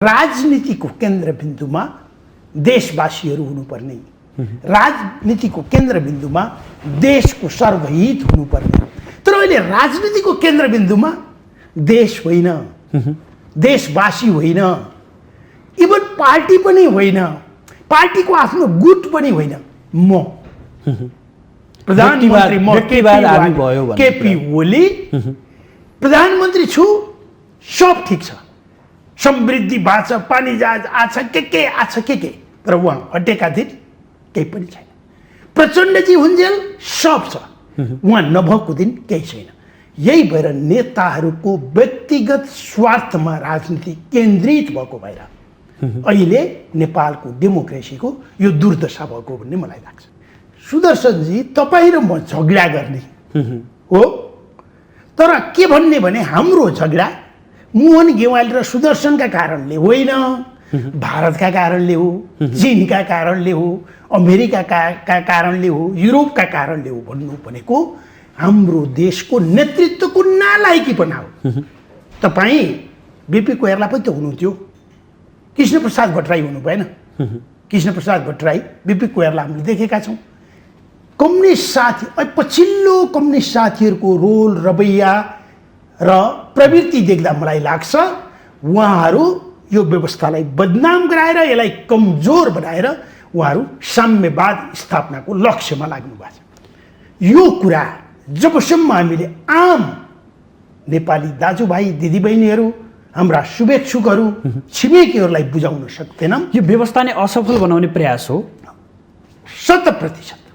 राजनीतिको केन्द्रबिन्दुमा देशवासीहरू हुनुपर्ने, राजनीतिको केन्द्रबिन्दुमा देशको सर्वहित हुनुपर्ने। तर अहिले राजनीतिको केन्द्रबिन्दुमा देश होइन, देशवासी होइन, इभन पार्टी पनि होइन, पार्टीको आफ्नो गुट पनि होइन। म प्रधानमन्त्री केपी ओली प्रधानमन्त्री छु, सब ठिक छ, समृद्धि भएको छ, पानी जहाज आछ, के आछ के, तर उहाँ हटेका दिन केही पनि छैन। प्रचण्डजी हुन्जेल सब छ, उहाँ नभएको दिन केही छैन। यही भएर नेताहरूको व्यक्तिगत स्वार्थमा राजनीति केन्द्रित भएको भएर अहिले नेपालको डेमोक्रेसीको यो दुर्दशा भएको भन्ने मलाई लाग्छ। सुदर्शनजी, तपाईँ र म झगडा गर्ने हो, तर के भन्ने भने हाम्रो झगडा मोहन गेवाली र सुदर्शनका कारणले होइन, भारतका कारणले हो, चीनका कारणले हो, अमेरिकाका कारणले हो, युरोपका कारणले हो भन्नु भनेको हाम्रो देशको नेतृत्वको नालायकीपना हो। तपाईँ बिपी कोइराला पनि त हुनुहुन्थ्यो, कृष्णप्रसाद भट्टराई हुनु भएन? कृष्णप्रसाद भट्टराई, बिपी कोइराला हामीले देखेका छौँ। कम्युनिस्ट साथी, पछिल्लो कम्युनिस्ट साथीहरूको रोल, रवैया र प्रवृत्ति देख्दा मलाई लाग्छ उहाँहरू यो व्यवस्थालाई बदनाम गराएर, यसलाई कमजोर बनाएर उहाँहरू साम्यवाद स्थापनाको लक्ष्यमा लाग्नु भएको छ। यो कुरा जबसम्म हामीले आम नेपाली दाजुभाइ दिदीबहिनीहरू, हाम्रा शुभेच्छुकहरू, छिमेकीहरूलाई बुझाउन सक्दैनौँ, यो व्यवस्था नै असफल बनाउने प्रयास हो। 100%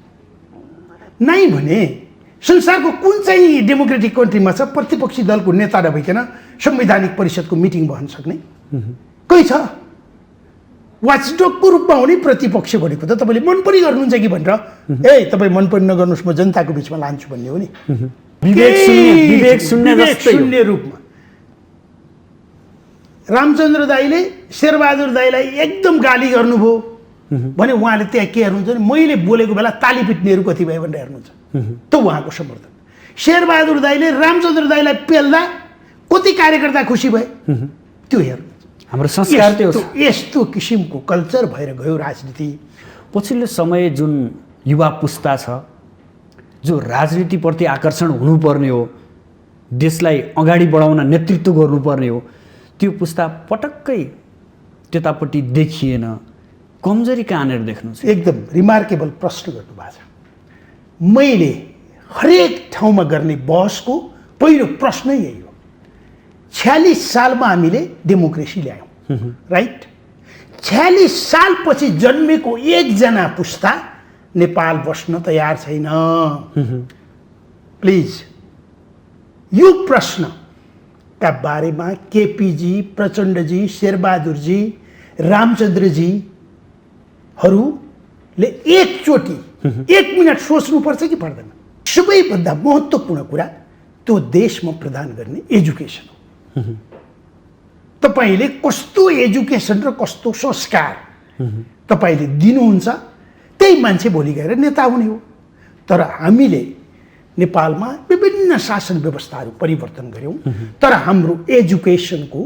नै भने संसारको कुन चाहिँ डेमोक्रेटिक कन्ट्रीमा छ प्रतिपक्षी दलको नेता नभइकन संवैधानिक परिषदको मिटिङ बस्न सक्ने? कोही छ? वाचडगको रूपमा हुने प्रतिपक्ष भनेको त तपाईँले मन पनि गर्नुहुन्छ कि भनेर, ए तपाईँ मन पनि नगर्नुहोस्, म जनताको बिचमा लान्छु भन्ने हो नि। विवेक शून्य रूपमा रामचन्द्र दाईले शेरबहादुर दाईलाई एकदम गाली गर्नुभयो भने उहाँले त्यहाँ के हेर्नुहुन्छ भने मैले बोलेको बेला ताली पिट्नेहरू कति भयो भनेर हेर्नुहुन्छ, त उहाँको समर्थन। शेरबहादुर दाईले रामचन्द्र दाईलाई पेल्दा कति कार्यकर्ता खुसी भए, त्यो हेर्नु। हाम्रो संस्कार त्यो यस्तो किसिमको कल्चर भएर गयो राजनीति। पछिल्लो समय जुन युवा पुस्ता छ जो राजनीतिप्रति आकर्षण हुनुपर्ने हो, देशलाई अगाडि बढाउन नेतृत्व गर्नुपर्ने हो, त्यो पुस्ता पटक्कै त्यतापट्टि देखिएन। कमजोरी कहाँनिर देख्नुहुन्छ? एकदम रिमार्केबल प्रश्न गर्नुभएको छ। मैले हरेक ठाउँमा गर्ने बहसको पहिलो प्रश्नै यही हो। 46 सालमा हामीले डेमोक्रेसी ल्यायौँ, राइट? 46 सालपछि जन्मेको एकजना पुस्ता नेपाल बस्न तयार छैन। प्लिज यो प्रश्नका बारेमा केपीजी, प्रचण्डजी, शेरबहादुरजी, रामचन्द्रजीहरूले एकचोटि 1 मिनट सोच्नुपर्छ कि पर्दैन? सबैभन्दा महत्त्वपूर्ण कुरा त्यो देशमा प्रदान गर्ने एजुकेसन हो। तपाईँले कस्तो एजुकेसन र कस्तो संस्कार तपाईँले दिनुहुन्छ, त्यही मान्छे भोलि गएर नेता हुने हो। तर हामीले नेपालमा विभिन्न शासन व्यवस्थाहरू परिवर्तन गऱ्यौँ, तर हाम्रो एजुकेसनको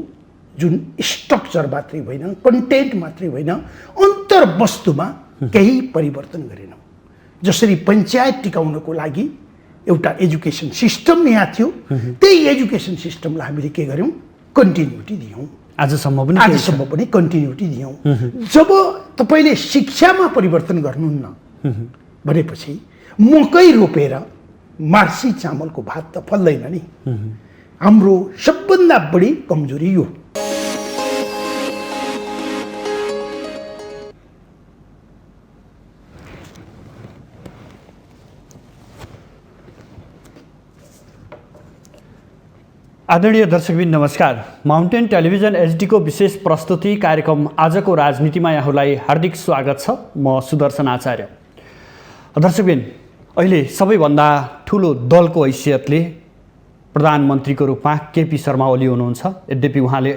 जुन स्ट्रक्चर मात्रै होइन, कन्टेन्ट मात्रै होइन, अन्तर्वस्तुमा केही परिवर्तन गरेनौँ। जसरी पञ्चायत टिकाउनको लागि एउटा एजुकेसन सिस्टम यहाँ थियो, त्यही एजुकेसन सिस्टमलाई हामीले के गर्यौँ? कन्टिन्युटी दियौँ। आजसम्म पनि कन्टिन्युटी दियौँ। जब तपाईँले शिक्षामा परिवर्तन गर्नुहुन्न भनेपछि मकै रोपेर मार्सी चामलको भात त फल्दैन नि। हाम्रो सबभन्दा बढी कमजोरी यो। आदरणीय दर्शकबिन नमस्कार। माउन्टेन टेलिभिजन एचडीको विशेष प्रस्तुति कार्यक्रम आजको राजनीतिमा यहाँलाई हार्दिक स्वागत छ। म सुदर्शन आचार्य। दर्शकबिन, अहिले सबैभन्दा ठुलो दलको हैसियतले प्रधानमन्त्रीको रूपमा केपी शर्मा ओली हुनुहुन्छ। यद्यपि उहाँले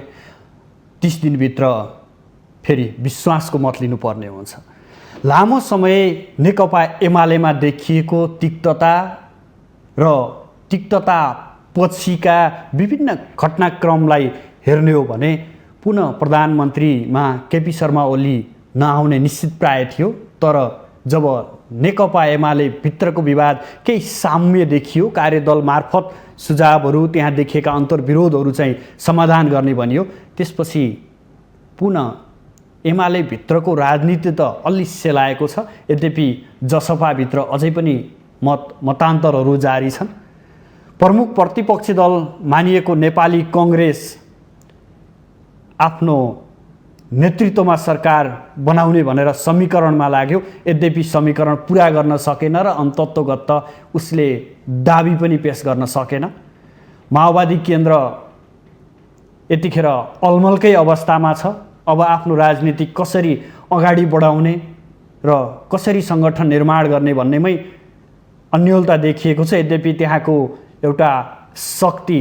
30 दिनभित्र फेरि विश्वासको मत लिनुपर्ने हुन्छ। लामो समय नेकपा एमालेमा देखिएको तिक्तता र तिक्तता पछिका विभिन्न घटनाक्रमलाई हेर्ने हो भने पुनः प्रधानमन्त्रीमा केपी शर्मा ओली नआउने निश्चित प्राय थियो। तर जब नेकपा एमाले भित्रको विवाद केही साम्य देखियो, कार्यदल मार्फत सुझावहरू, त्यहाँ देखिएका अन्तर्विरोधहरू चाहिँ समाधान गर्ने भनियो, त्यसपछि पुनः एमाले भित्रको राजनीति त अलि सेलाएको छ। यद्यपि जसपाभित्र अझै पनि मतान्तरहरू जारी छन्। प्रमुख प्रतिपक्षी दल मानिएको नेपाली कङ्ग्रेस आफ्नो नेतृत्वमा सरकार बनाउने भनेर समीकरणमा लाग्यो। यद्यपि समीकरण पुरा गर्न सकेन र अन्तत्वगत उसले दाबी पनि पेश गर्न सकेन। माओवादी केन्द्र यतिखेर अलमलकै अवस्थामा छ। अब आफ्नो राजनीति कसरी अगाडि बढाउने र कसरी सङ्गठन निर्माण गर्ने भन्नेमै अन्योलता देखिएको छ। यद्यपि त्यहाँको एउटा शक्ति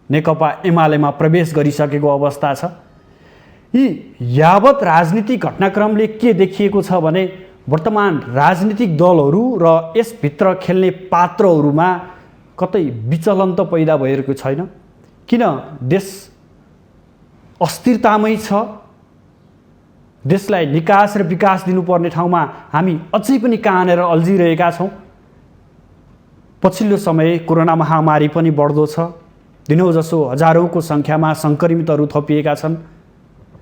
नेकपा एमालेमा प्रवेश गरिसकेको अवस्था छ। यी यावत राजनीतिक घटनाक्रमले के देखिएको छ भने वर्तमान राजनीतिक दलहरू र यसभित्र खेल्ने पात्रहरूमा कतै विचलन त पैदा भइरहेको छैन। किन देश अस्थिरतामै छ। देशलाई निकास र विकास दिनुपर्ने ठाउँमा हामी अझै पनि कहाँनेर अल्झिरहेका छौँ। पछिल्लो समय कोरोना महामारी पनि बढ्दो छ। दिनौँ जसो हजारौँको सङ्ख्यामा सङ्क्रमितहरू थपिएका छन्।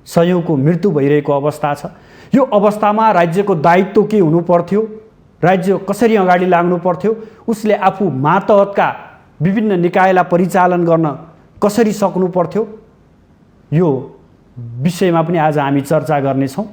सयौँको मृत्यु भइरहेको अवस्था छ। यो अवस्थामा राज्यको दायित्व के हुनु पर्थ्यो, राज्य कसरी अगाडि लाग्नु पर्थ्यो, उसले आफू मातहतका विभिन्न निकायलाई परिचालन गर्न कसरी सक्नु पर्थ्यो, यो विषयमा पनि आज हामी चर्चा गर्नेछौँ।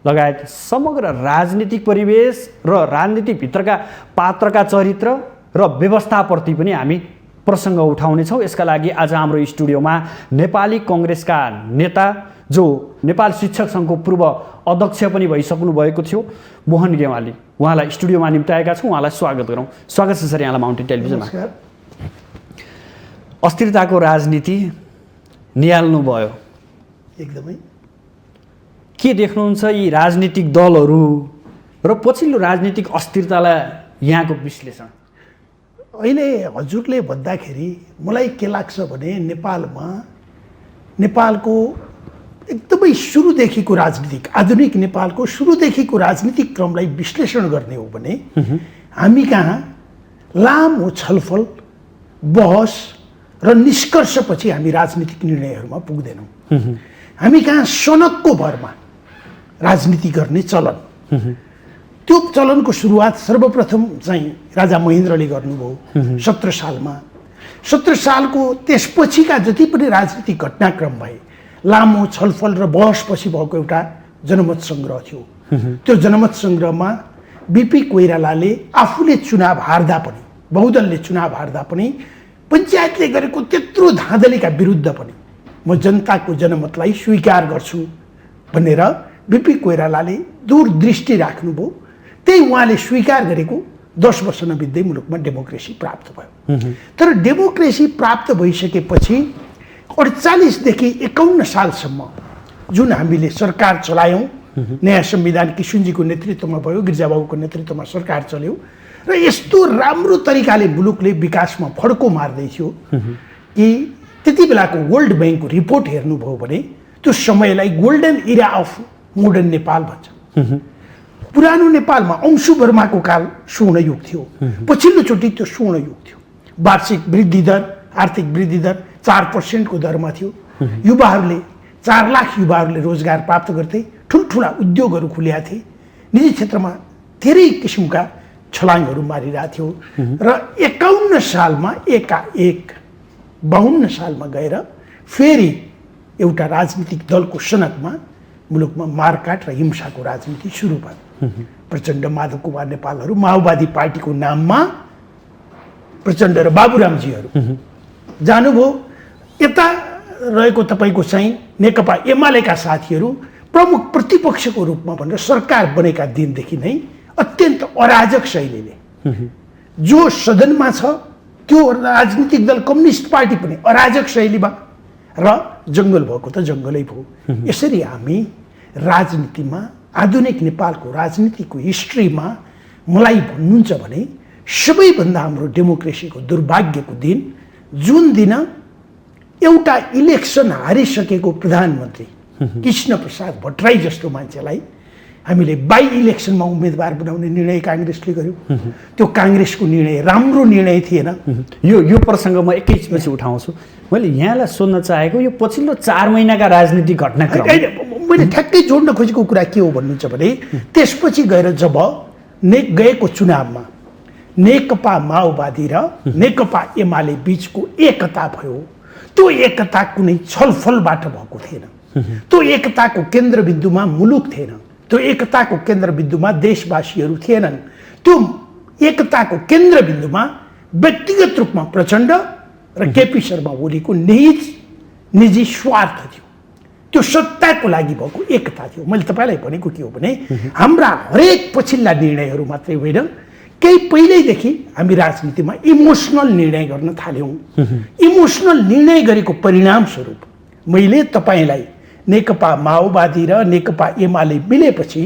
लगायत समग्र राजनीतिक परिवेश र राजनीतिभित्रका पात्रका चरित्र र व्यवस्थाप्रति पनि हामी प्रसङ्ग उठाउनेछौँ। यसका लागि आज हाम्रो स्टुडियोमा नेपाली कङ्ग्रेसका नेता, जो नेपाल शिक्षक सङ्घको पूर्व अध्यक्ष पनि भइसक्नु भएको थियो, मोहन गेवाली, उहाँलाई स्टुडियोमा निम्ताएका छौँ। उहाँलाई स्वागत गरौँ। स्वागत छ सर यहाँलाई माउन्टेन टेलिभिजनमा। अस्थिरताको राजनीति निहाल्नुभयो, एकदमै के देख्नुहुन्छ यी राजनीतिक दलहरू र पछिल्लो राजनीतिक अस्थिरतालाई यहाँको विश्लेषण? अहिले हजुरले भन्दाखेरि मलाई के लाग्छ भने नेपालको एकदमै सुरुदेखिको राजनीतिक, आधुनिक नेपालको सुरुदेखिको राजनीतिक क्रमलाई विश्लेषण गर्ने हो भने हामी कहाँ लामो छलफल, बहस र निष्कर्षपछि हामी राजनीतिक निर्णयहरूमा पुग्दैनौँ। हामी कहाँ सनकको भरमा राजनीति गर्ने चलन, त्यो चलनको सुरुवात सर्वप्रथम चाहिँ राजा महेन्द्रले गर्नुभयो 17 सालमा। 17 सालको त्यसपछिका जति पनि राजनीतिक घटनाक्रम भए, लामो छलफल र बहसपछि भएको एउटा जनमत सङ्ग्रह थियो। त्यो जनमत सङ्ग्रहमा बिपी कोइरालाले आफूले चुनाव हार्दा पनि, बहुदलले चुनाव हार्दा पनि, पञ्चायतले गरेको त्यत्रो धाँधलीका विरुद्ध पनि म जनताको जनमतलाई स्वीकार गर्छु भनेर बिपी कोइरालाले दूरदृष्टि राख्नुभयो। त्यही उहाँले स्वीकार गरेको 10 वर्ष नबित्दै मुलुकमा डेमोक्रेसी प्राप्त भयो। तर डेमोक्रेसी प्राप्त भइसकेपछि 48 देखि 51 सालसम्म जुन हामीले सरकार चलायौँ, नयाँ संविधान किशुनजीको नेतृत्वमा भयो, गिरिजाबाबुको नेतृत्वमा सरकार चल्यो र यस्तो राम्रो तरिकाले मुलुकले विकासमा फड्को मार्दै थियो कि त्यति बेलाको वर्ल्ड ब्याङ्कको रिपोर्ट हेर्नुभयो भने त्यो समयलाई golden era of modern Nepal भन्छ। पुरानो नेपालमा अंशु वर्माको काल स्वर्णयुग थियो, पछिल्लोचोटि त्यो स्वर्णयुग थियो। वार्षिक वृद्धि दर, आर्थिक वृद्धि दर 4% को दरमा थियो। युवाहरूले 4 लाख युवाहरूले रोजगार प्राप्त गर्थे, ठुल्ठुला उद्योगहरू खुलेका थिए, निजी क्षेत्रमा धेरै किसिमका छलाङहरू मारिरहेको थियो र 51 सालमा एकाएक 52 सालमा गएर फेरि एउटा राजनीतिक दलको सनकमा मुलुकमा मारकाट र हिंसाको राजनीति सुरु भयो। प्रचण्ड, माधव कुमार नेपालहरू, माओवादी पार्टीको नाममा प्रचण्ड र बाबुरामजीहरू जानुभयो। यता रहेको तपाईँको चाहिँ नेकपा एमालेका साथीहरू प्रमुख प्रतिपक्षको रूपमा भनेर सरकार बनेका दिनदेखि नै अत्यन्त अराजक शैलीले, जो सदनमा छ त्यो राजनीतिक दल कम्युनिस्ट पार्टी पनि अराजक शैलीमा, र जङ्गल भएको त जङ्गलै भयो। यसरी हामी राजनीतिमा, आधुनिक नेपालको राजनीतिको हिस्ट्रीमा मलाई भन्नुहुन्छ भने सबैभन्दा हाम्रो डेमोक्रेसीको दुर्भाग्यको दिन जुन दिन एउटा इलेक्सन हारिसकेको प्रधानमन्त्री कृष्ण प्रसाद भट्टराई जस्तो मान्छेलाई हामीले बाई इलेक्सनमा उम्मेदवार बनाउने निर्णय काङ्ग्रेसले गर्यो। त्यो काङ्ग्रेसको निर्णय राम्रो निर्णय थिएन। यो प्रसङ्ग म एकैपछि उठाउँछु। मैले यहाँलाई सोध्न चाहेको यो पछिल्लो 4 महिनाका राजनीतिक घटनाक्रम, मैले ठ्याक्कै जोड्न खोजेको कुरा के हो भन्नुहुन्छ भने त्यसपछि गएर जब गएको चुनावमा नेकपा माओवादी र नेकपा एमाले बीचको एकता भयो, त्यो एकता कुनै छलफलबाट भएको थिएन। त्यो एकताको केन्द्रबिन्दुमा मुलुक थिएन, त्यो एकताको केन्द्रबिन्दुमा देशवासीहरू थिएनन्। त्यो एकताको केन्द्रबिन्दुमा व्यक्तिगत रूपमा प्रचण्ड र केपी शर्मा ओलीको निजी स्वार्थ थियो। त्यो सत्ताको लागि भएको एकता थियो। मैले तपाईँलाई भनेको के हो भने हाम्रा हरेक पछिल्ला निर्णयहरू मात्रै होइन, केही पहिल्यैदेखि हामी राजनीतिमा इमोसनल निर्णय गर्न थाल्यौँ। इमोसनल निर्णय गरेको परिणामस्वरूप मैले तपाईँलाई नेकपा माओवादी र नेकपा एमाले मिलेपछि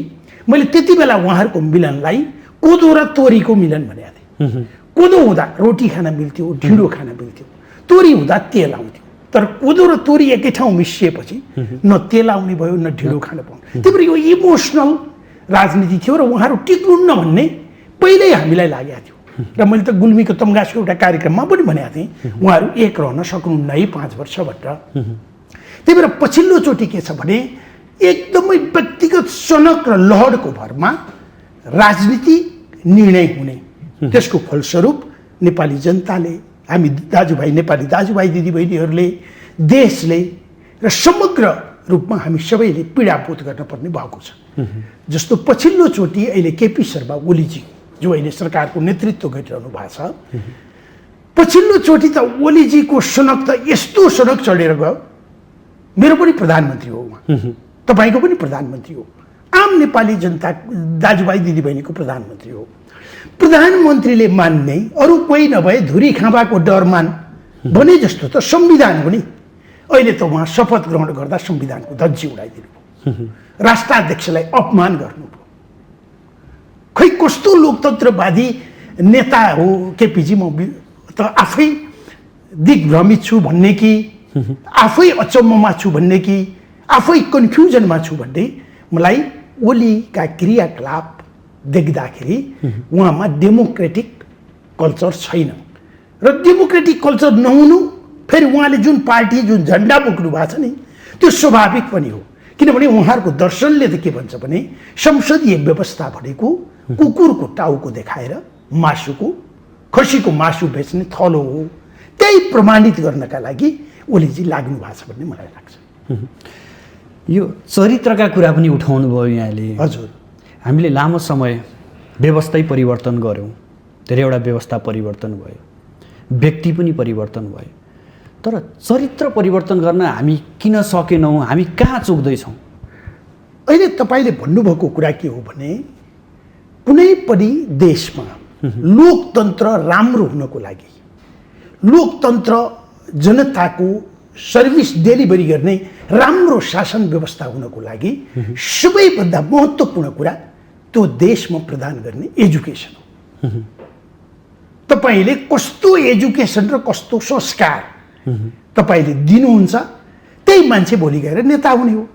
मैले त्यति बेला उहाँहरूको मिलनलाई कोदो र तोरीको मिलन भनेको थिएँ। कोदो हुँदा रोटी खान मिल्थ्यो, ढिँडो खान मिल्थ्यो, तोरी हुँदा तेल आउँथ्यो। तर कोदो र तोरी एकै ठाउँ मिसिएपछि न तेल आउने भयो न ढिँडो खान पाउने। त्यही भएर यो इमोसनल राजनीति थियो र उहाँहरू टिक्नुहुन्न भन्ने पहिल्यै हामीलाई लागेको थियो। र मैले त गुल्मीको तम्घासको एउटा कार्यक्रममा पनि भनेको थिएँ उहाँहरू एक रहन सक्नुहुन्न है 5 वर्ष भनेर। त्यही भएर पछिल्लोचोटि के छ भने एकदमै व्यक्तिगत सनक र लहरको भरमा राजनीति निर्णय हुने, त्यसको फलस्वरूप नेपाली जनताले, हामी दाजुभाइ, नेपाली दाजुभाइ दिदीबहिनीहरूले, देशले र समग्र रूपमा हामी सबैले पीडापोत गर्न पर्ने भएको छ। जस्तो पछिल्लोचोटि अहिले केपी शर्मा ओलीजी जो अहिले सरकारको नेतृत्व गरिरहनु भएको छ, पछिल्लोचोटि त ओलीजीको सनक त यस्तो सनक चढेर गयो, मेरो पनि प्रधानमन्त्री हो उहाँ, तपाईँको पनि प्रधानमन्त्री हो, आम नेपाली जनता दाजुभाइ दिदीबहिनीको प्रधानमन्त्री हो। प्रधानमन्त्रीले मान्ने अरू कोही नभए धुरी खाँबाको डरमान भने जस्तो त संविधान हो नि। अहिले त उहाँ शपथ ग्रहण गर्दा संविधानको धज्जी उडाइदिनु भयो, राष्ट्राध्यक्षलाई अपमान गर्नुभयो। खै कस्तो लोकतन्त्रवादी नेता हो केपीजी, म त आफै दिग्भ्रमित छु भन्ने कि आफै अचम्ममा छु भन्ने कि आफै कन्फ्युजनमा छु भन्ने मलाई ओलीका क्रियाकलाप देख्दाखेरि उहाँमा डेमोक्रेटिक कल्चर छैन। र डेमोक्रेटिक कल्चर नहुनु फेरि उहाँले जुन पार्टी जुन झन्डा बोक्नु भएको छ नि त्यो स्वाभाविक पनि हो। किनभने उहाँहरूको दर्शनले त के भन्छ भने संसदीय व्यवस्था भनेको कुकुरको टाउको देखाएर मासुको, खसीको मासु बेच्ने थलो हो। त्यही प्रमाणित गर्नका लागि ओलीजी लाग्नु भएको छ भन्ने मलाई लाग्छ। यो चरित्रका कुरा पनि उठाउनु भयो यहाँले। हजुर, हामीले लामो समय व्यवस्थै परिवर्तन गऱ्यौँ, धेरैवटा व्यवस्था परिवर्तन भयो, व्यक्ति पनि परिवर्तन भयो, तर चरित्र परिवर्तन गर्न हामी किन सकेनौँ? हामी कहाँ चुक्दैछौँ? अहिले तपाईँले भन्नुभएको कुरा के हो भने कुनै पनि देशमा लोकतन्त्र राम्रो हुनको लागि, लोकतन्त्र जनताको सर्भिस डेलिभरी गर्ने राम्रो शासन व्यवस्था हुनको लागि सबैभन्दा महत्त्वपूर्ण कुरा त्यो देशमा प्रदान गर्ने एजुकेसन हो। तपाईँले कस्तो एजुकेसन र कस्तो संस्कार तपाईँले दिनुहुन्छ त्यही मान्छे भोलि गएर नेता हुने हो।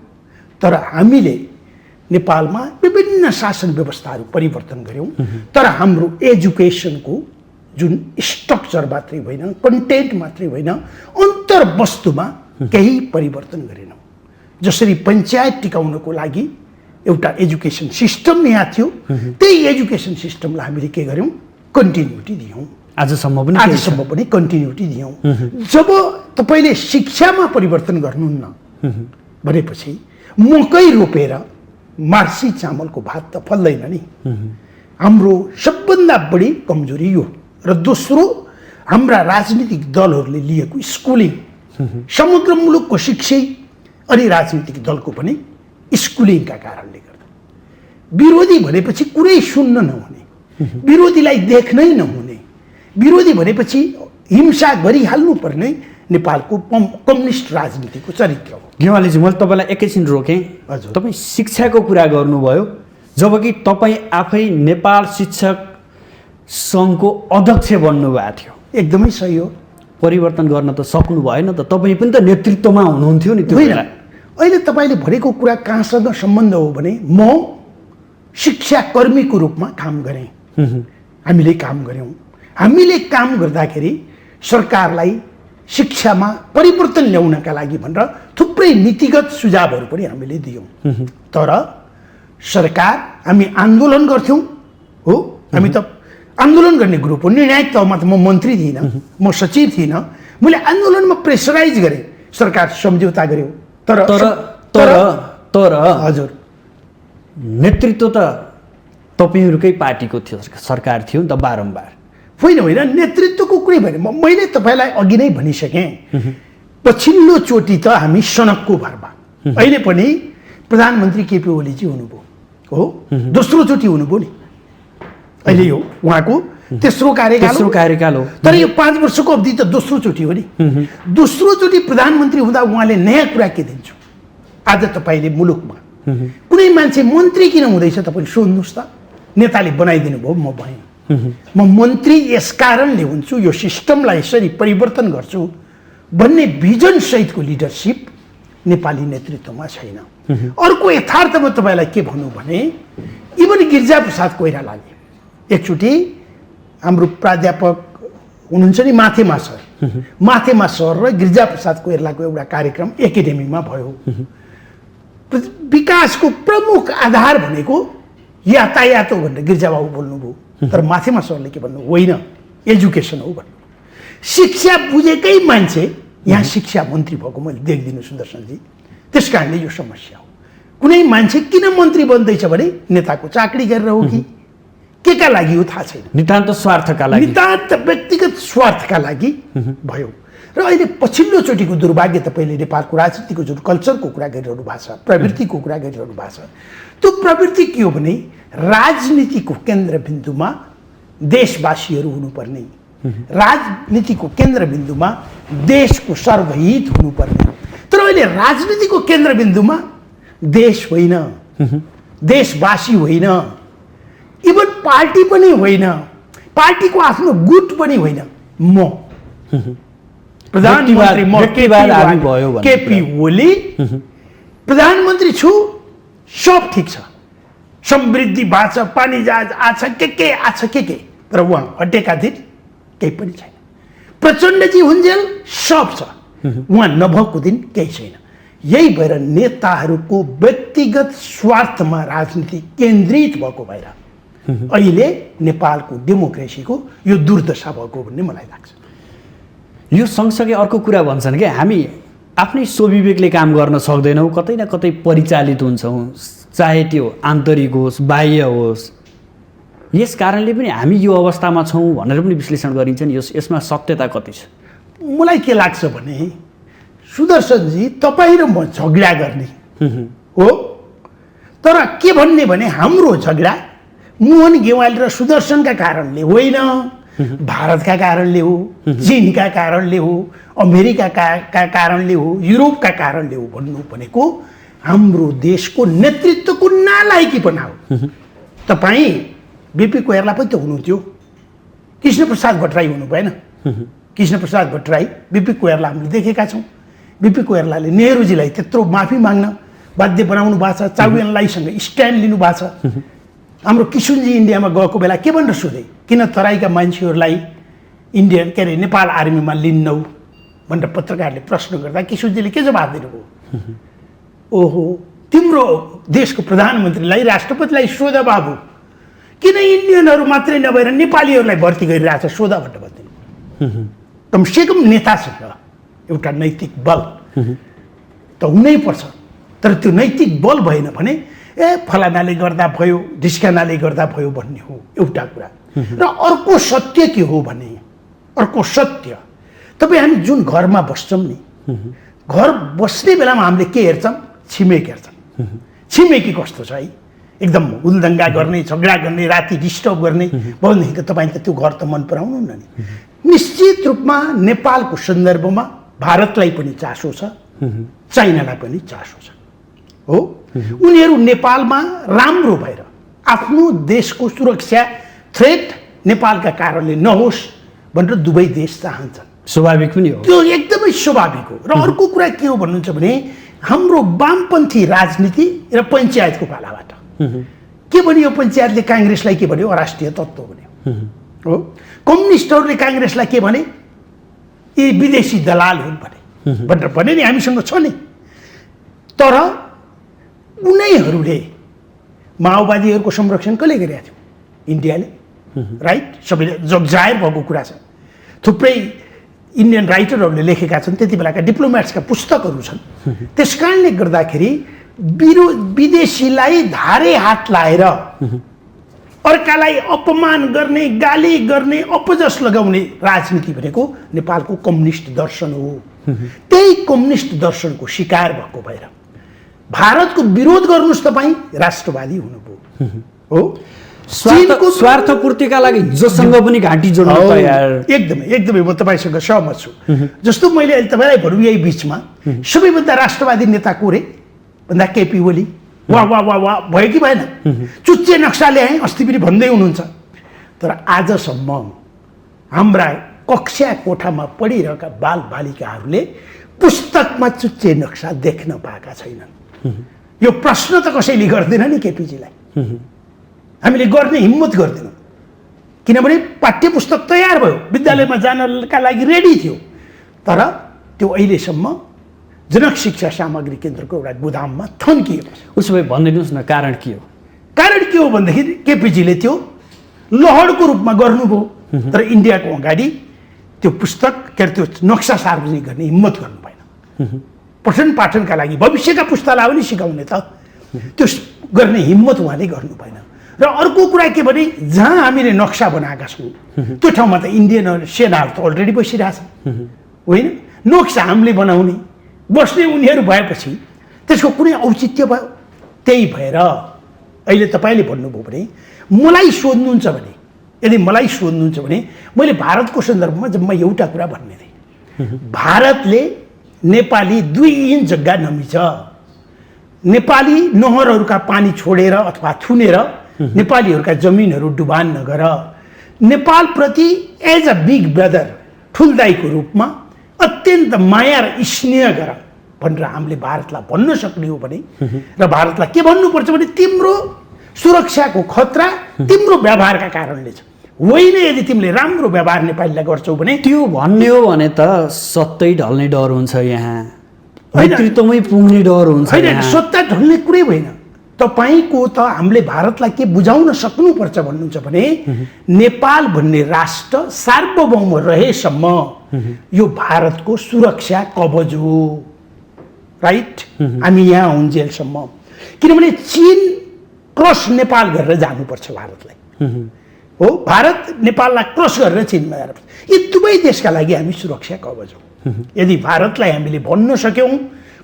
तर हामीले नेपालमा विभिन्न शासन व्यवस्थाहरू परिवर्तन गऱ्यौँ, तर हाम्रो एजुकेसनको जुन स्ट्रक्चर मात्रै होइन, कन्टेन्ट मात्रै होइन, अन्तर्वस्तुमा केही परिवर्तन गरेनौँ। जसरी पञ्चायत टिकाउनको लागि एउटा एजुकेसन सिस्टम यहाँ थियो, त्यही एजुकेसन सिस्टमलाई हामीले के गर्यौँ? कन्टिन्युटी दियौँ। आजसम्म पनि कन्टिन्युटी दियौँ। जब तपाईँले शिक्षामा परिवर्तन गर्नुहुन्न भनेपछि मकै रोपेर मार्सी चामलको भात त फल्दैन नि। हाम्रो सबभन्दा बढी कमजोरी यो। र दोस्रो, हाम्रा राजनीतिक दलहरूले लिएको स्कुलिङ, समग्र मुलुकको शिक्षै अनि राजनीतिक दलको पनि स्कुलिङका कारणले गर्दा विरोधी भनेपछि कुरै सुन्न नहुने, विरोधीलाई देख्नै नहुने, विरोधी भनेपछि हिंसा गरिहाल्नु पर्ने नेपालको कम्युनिस्ट राजनीतिको चरित्र हो। गेवालीजी, मैले तपाईँलाई एकैछिन रोकेँ। हजुर, तपाईँ शिक्षाको कुरा गर्नुभयो, जबकि तपाईँ आफै नेपाल शिक्षक सङ्घको अध्यक्ष बन्नुभएको थियो। एकदमै सही हो। परिवर्तन गर्न त सक्नु भएन त, तपाईँ पनि त नेतृत्वमा हुनुहुन्थ्यो नि त्यो बेला। अहिले तपाईँले भनेको कुरा कहाँसँग सम्बन्ध हो भने म शिक्षाकर्मीको रूपमा काम गरेँ, हामीले काम गऱ्यौँ। हामीले काम गर्दाखेरि सरकारलाई शिक्षामा परिवर्तन ल्याउनका लागि भनेर थुप्रै नीतिगत सुझावहरू पनि हामीले दियौँ। तर सरकार, हामी आन्दोलन गर्थ्यौँ हो, हामी त आन्दोलन गर्ने ग्रुप हो। निर्णायक तहमा त म मन्त्री थिइनँ, म सचिव थिइनँ। मैले आन्दोलनमा प्रेसराइज गरेँ, सरकार सम्झौता गर्यो। तर हजुर नेतृत्व त तपाईँहरूकै पार्टीको थियो, सरकार थियो नि त बारम्बार। होइन, नेतृत्वको कुरै भने मैले तपाईँलाई अघि नै भनिसकेँ। पछिल्लो चोटि त हामी सडकको भरमा, अहिले पनि प्रधानमन्त्री केपी ओलीजी हुनुभयो हो, दोस्रो चोटि हुनुभयो नि, अहिले हो उहाँको तेस्रो कार्यकाल हो। तर यो 5 वर्षको अवधि त दोस्रो चोटि हो नि। दोस्रो चोटि प्रधानमन्त्री हुँदा उहाँले नयाँ कुरा के दिन्छु? आज तपाईँले मुलुकमा कुनै मान्छे मन्त्री किन हुँदैछ तपाईँले सोध्नुहोस् त। नेताले बनाइदिनु भयो, म भएँ। म मन्त्री यस कारणले हुन्छु, यो सिस्टमलाई यसरी परिवर्तन गर्छु भन्ने भिजन सहितको लिडरसिप नेपाली नेतृत्वमा छैन। अर्को यथार्थ म तपाईँलाई के भनौँ भने, इभन गिरिजाप्रसाद कोइरालाले एकचोटि, हाम्रो प्राध्यापक हुनुहुन्छ नि माथेमा सर र गिरिजाप्रसाद कोइरालाको एउटा कार्यक्रम एकाडेमीमा भयो। विकासको प्रमुख आधार भनेको यातायात हो भनेर गिरिजाबाबु बोल्नुभयो। तर माथेमा सरले के भन्नु, होइन एजुकेसन हो भन्नु। शिक्षा बुझेकै मान्छे यहाँ शिक्षा मन्त्री भएको मैले देख्दिनँ सुदर्शनजी। त्यस कारणले यो समस्या हो। कुनै मान्छे किन मन्त्री बन्दैछ भने नेताको चाकरी गरेर हो कि के का लागि हो थाहा छैन। नितान्त स्वार्थका लागि, नितान्त व्यक्तिगत स्वार्थका लागि भयो। र अहिले पछिल्लो चोटिको दुर्भाग्य, तपाईँले नेपालको राजनीतिको जुन कल्चरको कुरा गरिरहनु भएको छ, प्रवृत्तिको कुरा गरिरहनु भएको छ, त्यो प्रवृत्ति के हो भने राजनीतिको केन्द्रबिन्दुमा देशवासीहरू हुनुपर्ने, राजनीतिको केन्द्रबिन्दुमा देशको सर्वहित हुनुपर्ने। तर अहिले राजनीतिको केन्द्रबिन्दुमा देश होइन, देशवासी होइन, इभन पार्टी पनि होइन, पार्टीको आफ्नो गुट पनि होइन। म प्रधानमन्त्री केपी ओली प्रधानमन्त्री छु, सब ठिक छ, समृद्धि भएको छ, पानी जहाज आछ, के आछ के, तर उहाँ हटेका दिन केही पनि छैन। प्रचण्डजी हुन्जेल सब छ, उहाँ नभएको दिन केही छैन। यही भएर नेताहरूको व्यक्तिगत स्वार्थमा राजनीति केन्द्रित भएको भएर अहिले नेपालको डेमोक्रेसीको यो दुर्दशा भएको भन्ने मलाई लाग्छ। यो सँगसँगै अर्को कुरा भन्छन् कि हामी आफ्नै स्वविवेकले काम गर्न सक्दैनौँ, कतै न कतै परिचालित हुन्छौँ, चाहे त्यो आन्तरिक होस् बाह्य होस्। यस कारणले पनि हामी यो अवस्थामा छौँ भनेर पनि विश्लेषण गरिन्छ नि। यसमा सत्यता कति छ? मलाई के लाग्छ भने सुदर्शनजी, तपाईँ र म झगडा गर्ने हो, तर के भन्ने भने हाम्रो झगडा मोहन गेवाली र सुदर्शनका कारणले होइन, भारतका कारणले हो, चीनका कारणले हो, अमेरिकाका कारणले हो, युरोपका कारणले हो भन्नु भनेको हाम्रो देशको नेतृत्वको नालायकीपना हो। तपाईँ बिपी कोइराला पनि त हुनुहुन्थ्यो, कृष्णप्रसाद भट्टराई हुनु भएन? कृष्णप्रसाद भट्टराई, बिपी कोइराला हामीले देखेका छौँ। बिपी कोइरालाले नेहरूजीलाई त्यत्रो माफी माग्न बाध्य बनाउनु भएको छ, चाउयनलाईसँग स्ट्यान्ड लिनु भएको छ। हाम्रो किशुनजी इन्डियामा गएको बेला के भनेर सोधे, किन तराईका मान्छेहरूलाई इन्डियन के अरे नेपाल आर्मीमा लिन्नौ भनेर पत्रकारले प्रश्न गर्दा किशोरजीले के जवाब दिनुभयो? ओहो, तिम्रो देशको प्रधानमन्त्रीलाई, राष्ट्रपतिलाई सोध बाबु, किन इन्डियनहरू मात्रै नभएर नेपालीहरूलाई भर्ती गरिरहेछ सोध भनेर भनिदिनु। कमसेकम नेतासँग एउटा नैतिक बल त हुनैपर्छ। तर त्यो नैतिक बल भएन भने फलानाले गर्दा भयो, ढिस्कानाले गर्दा भयो भन्ने हो एउटा कुरा। र अर्को सत्य के हो भने, अर्को सत्य, तपाईँ हामी जुन घरमा बस्छौँ नि, घर बस्ने बेलामा हामीले के हेर्छौँ? छिमेक हेर्छौँ। छिमेकी कस्तो छ है, एकदम हुलदङ्गा गर्ने, झगडा गर्ने, राति डिस्टर्ब गर्ने भनेदेखि तपाईँ त त्यो घर त मन पराउनु न नि। निश्चित रूपमा नेपालको सन्दर्भमा भारतलाई पनि चासो छ, चाइनालाई पनि चासो छ हो। उनीहरू नेपालमा राम्रो भएर आफ्नो देशको सुरक्षा थ्रेट नेपालका कारणले नहोस् भनेर दुवै देश चाहन्छन्। स्वाभाविक पनि हो, त्यो एकदमै स्वाभाविक हो। र अर्को कुरा के हो भन्नुहुन्छ भने हाम्रो वामपन्थी राजनीति र पञ्चायतको पालाबाट के भन्यो, पञ्चायतले काङ्ग्रेसलाई के भन्यो, अराष्ट्रिय तत्त्व भन्यो हो। कम्युनिस्टहरूले काङ्ग्रेसलाई के भने, यी विदेशी दलाल हुन् भनेर भने नि हामीसँग छ नि। तर उनीहरूले माओवादीहरूको संरक्षण कसले गरेका थियो, इन्डियाले, राइट। सबैले जग जाहेर भएको कुरा छ। थुप्रै इन्डियन राइटरहरूले लेखेका छन्, त्यति बेलाका डिप्लोमेट्सका पुस्तकहरू छन्। त्यस कारणले गर्दाखेरि विदेशीलाई धारे हात लाएर अर्कालाई अपमान गर्ने, गाली गर्ने, अपजस लगाउने राजनीति भनेको नेपालको कम्युनिस्ट दर्शन हो। त्यही कम्युनिस्ट दर्शनको शिकार भएको भएर भारतको विरोध गर्नुहोस् तपाईँ, राष्ट्रवादी हुनुभयो हो। स्वार्थपूर्तिका लागि जोसँग पनि घाँटी जोड्नु तयार। एकदमै एकदमै म तपाईँसँग सहमत छु। जस्तो मैले अहिले तपाईँलाई भनौँ, यही बिचमा सबैभन्दा राष्ट्रवादी नेता को रे भन्दा केपी ओली। वाह वाह वाह वाह भयो कि भएन? चुच्चे नक्सा ल्याएँ अस्ति पनि भन्दै हुनुहुन्छ। तर आजसम्म हाम्रा कक्षा कोठामा पढिरहेका बालबालिकाहरूले पुस्तकमा चुच्चे नक्सा देख्न पाएका छैनन्। यो प्रश्न त कसैले गर्दैन नि केपीजीलाई, हामीले गर्ने हिम्मत गर्दैनौँ। किनभने पाठ्य पुस्तक तयार भयो, विद्यालयमा जानका लागि रेडी थियो, तर त्यो अहिलेसम्म जनक शिक्षा सामग्री केन्द्रको एउटा गोदाममा थन्किएको छ। उसो भए भनिदिनुहोस् न, कारण के हो? कारण के हो भनेदेखि केपीजीले त्यो लहरको रूपमा गर्नुभयो, तर इन्डियाको अगाडि त्यो पुस्तक के अरे त्यो नक्सा सार्वजनिक गर्ने हिम्मत गर्नु भएन। पठन पाठनका लागि भविष्यका पुस्तालाई पनि सिकाउने त त्यो गर्ने हिम्मत उहाँले गर्नु भएन। र अर्को कुरा के भने, जहाँ हामीले नक्सा बनाएका छौँ त्यो ठाउँमा त इन्डियन सेनाहरू त अलरेडी बसिरहेछ होइन। नक्सा हामीले बनाउने बस्ने उनीहरू भएपछि त्यसको कुनै औचित्य भयो? त्यही भएर अहिले तपाईँले भन्नुभयो भने, मलाई सोध्नुहुन्छ भने, यदि मलाई सोध्नुहुन्छ भने मैले भारतको सन्दर्भमा जम्मा एउटा कुरा भन्ने थिएँ। भारतले नेपाली 2 इन्च जग्गा नमिच नेपाली नहरहरूका पानी छोडेर अथवा थुनेर नेपालीहरूका जमिनहरू डुबान नगर, नेपालप्रति एज अ बिग ब्रदर, ठुल दाइको रूपमा अत्यन्त माया र स्नेह गर भनेर हामीले भारतलाई भन्न सक्ने हो भने, र भारतलाई के भन्नुपर्छ भने, तिम्रो सुरक्षाको खतरा तिम्रो व्यवहारका कारणले छ, होइन यदि तिमीले राम्रो व्यवहार नेपालीलाई गर्छौ भने। त्यो भन्ने हो भने त सत्तै ढल्ने डर हुन्छ, यहाँ नेतृत्वमै पुग्ने डर हुन्छ। होइन, सत्ता ढल्ने कुरै होइन। तपाईँको त हामीले भारतलाई के बुझाउन सक्नुपर्छ भन्नुहुन्छ भने, नेपाल भन्ने राष्ट्र सार्वभौम रहेसम्म यो भारतको सुरक्षा कवच हो, राइट। हामी यहाँ हुन्जेलसम्म, किनभने चीन क्रस नेपाल गरेर जानुपर्छ भारतलाई हो। भारत नेपाललाई क्रस गरेर चीनमा जानुपर्छ। यी दुवै देशका लागि हामी सुरक्षा कवच हौ। यदि भारतलाई हामीले भन्न सक्यौँ,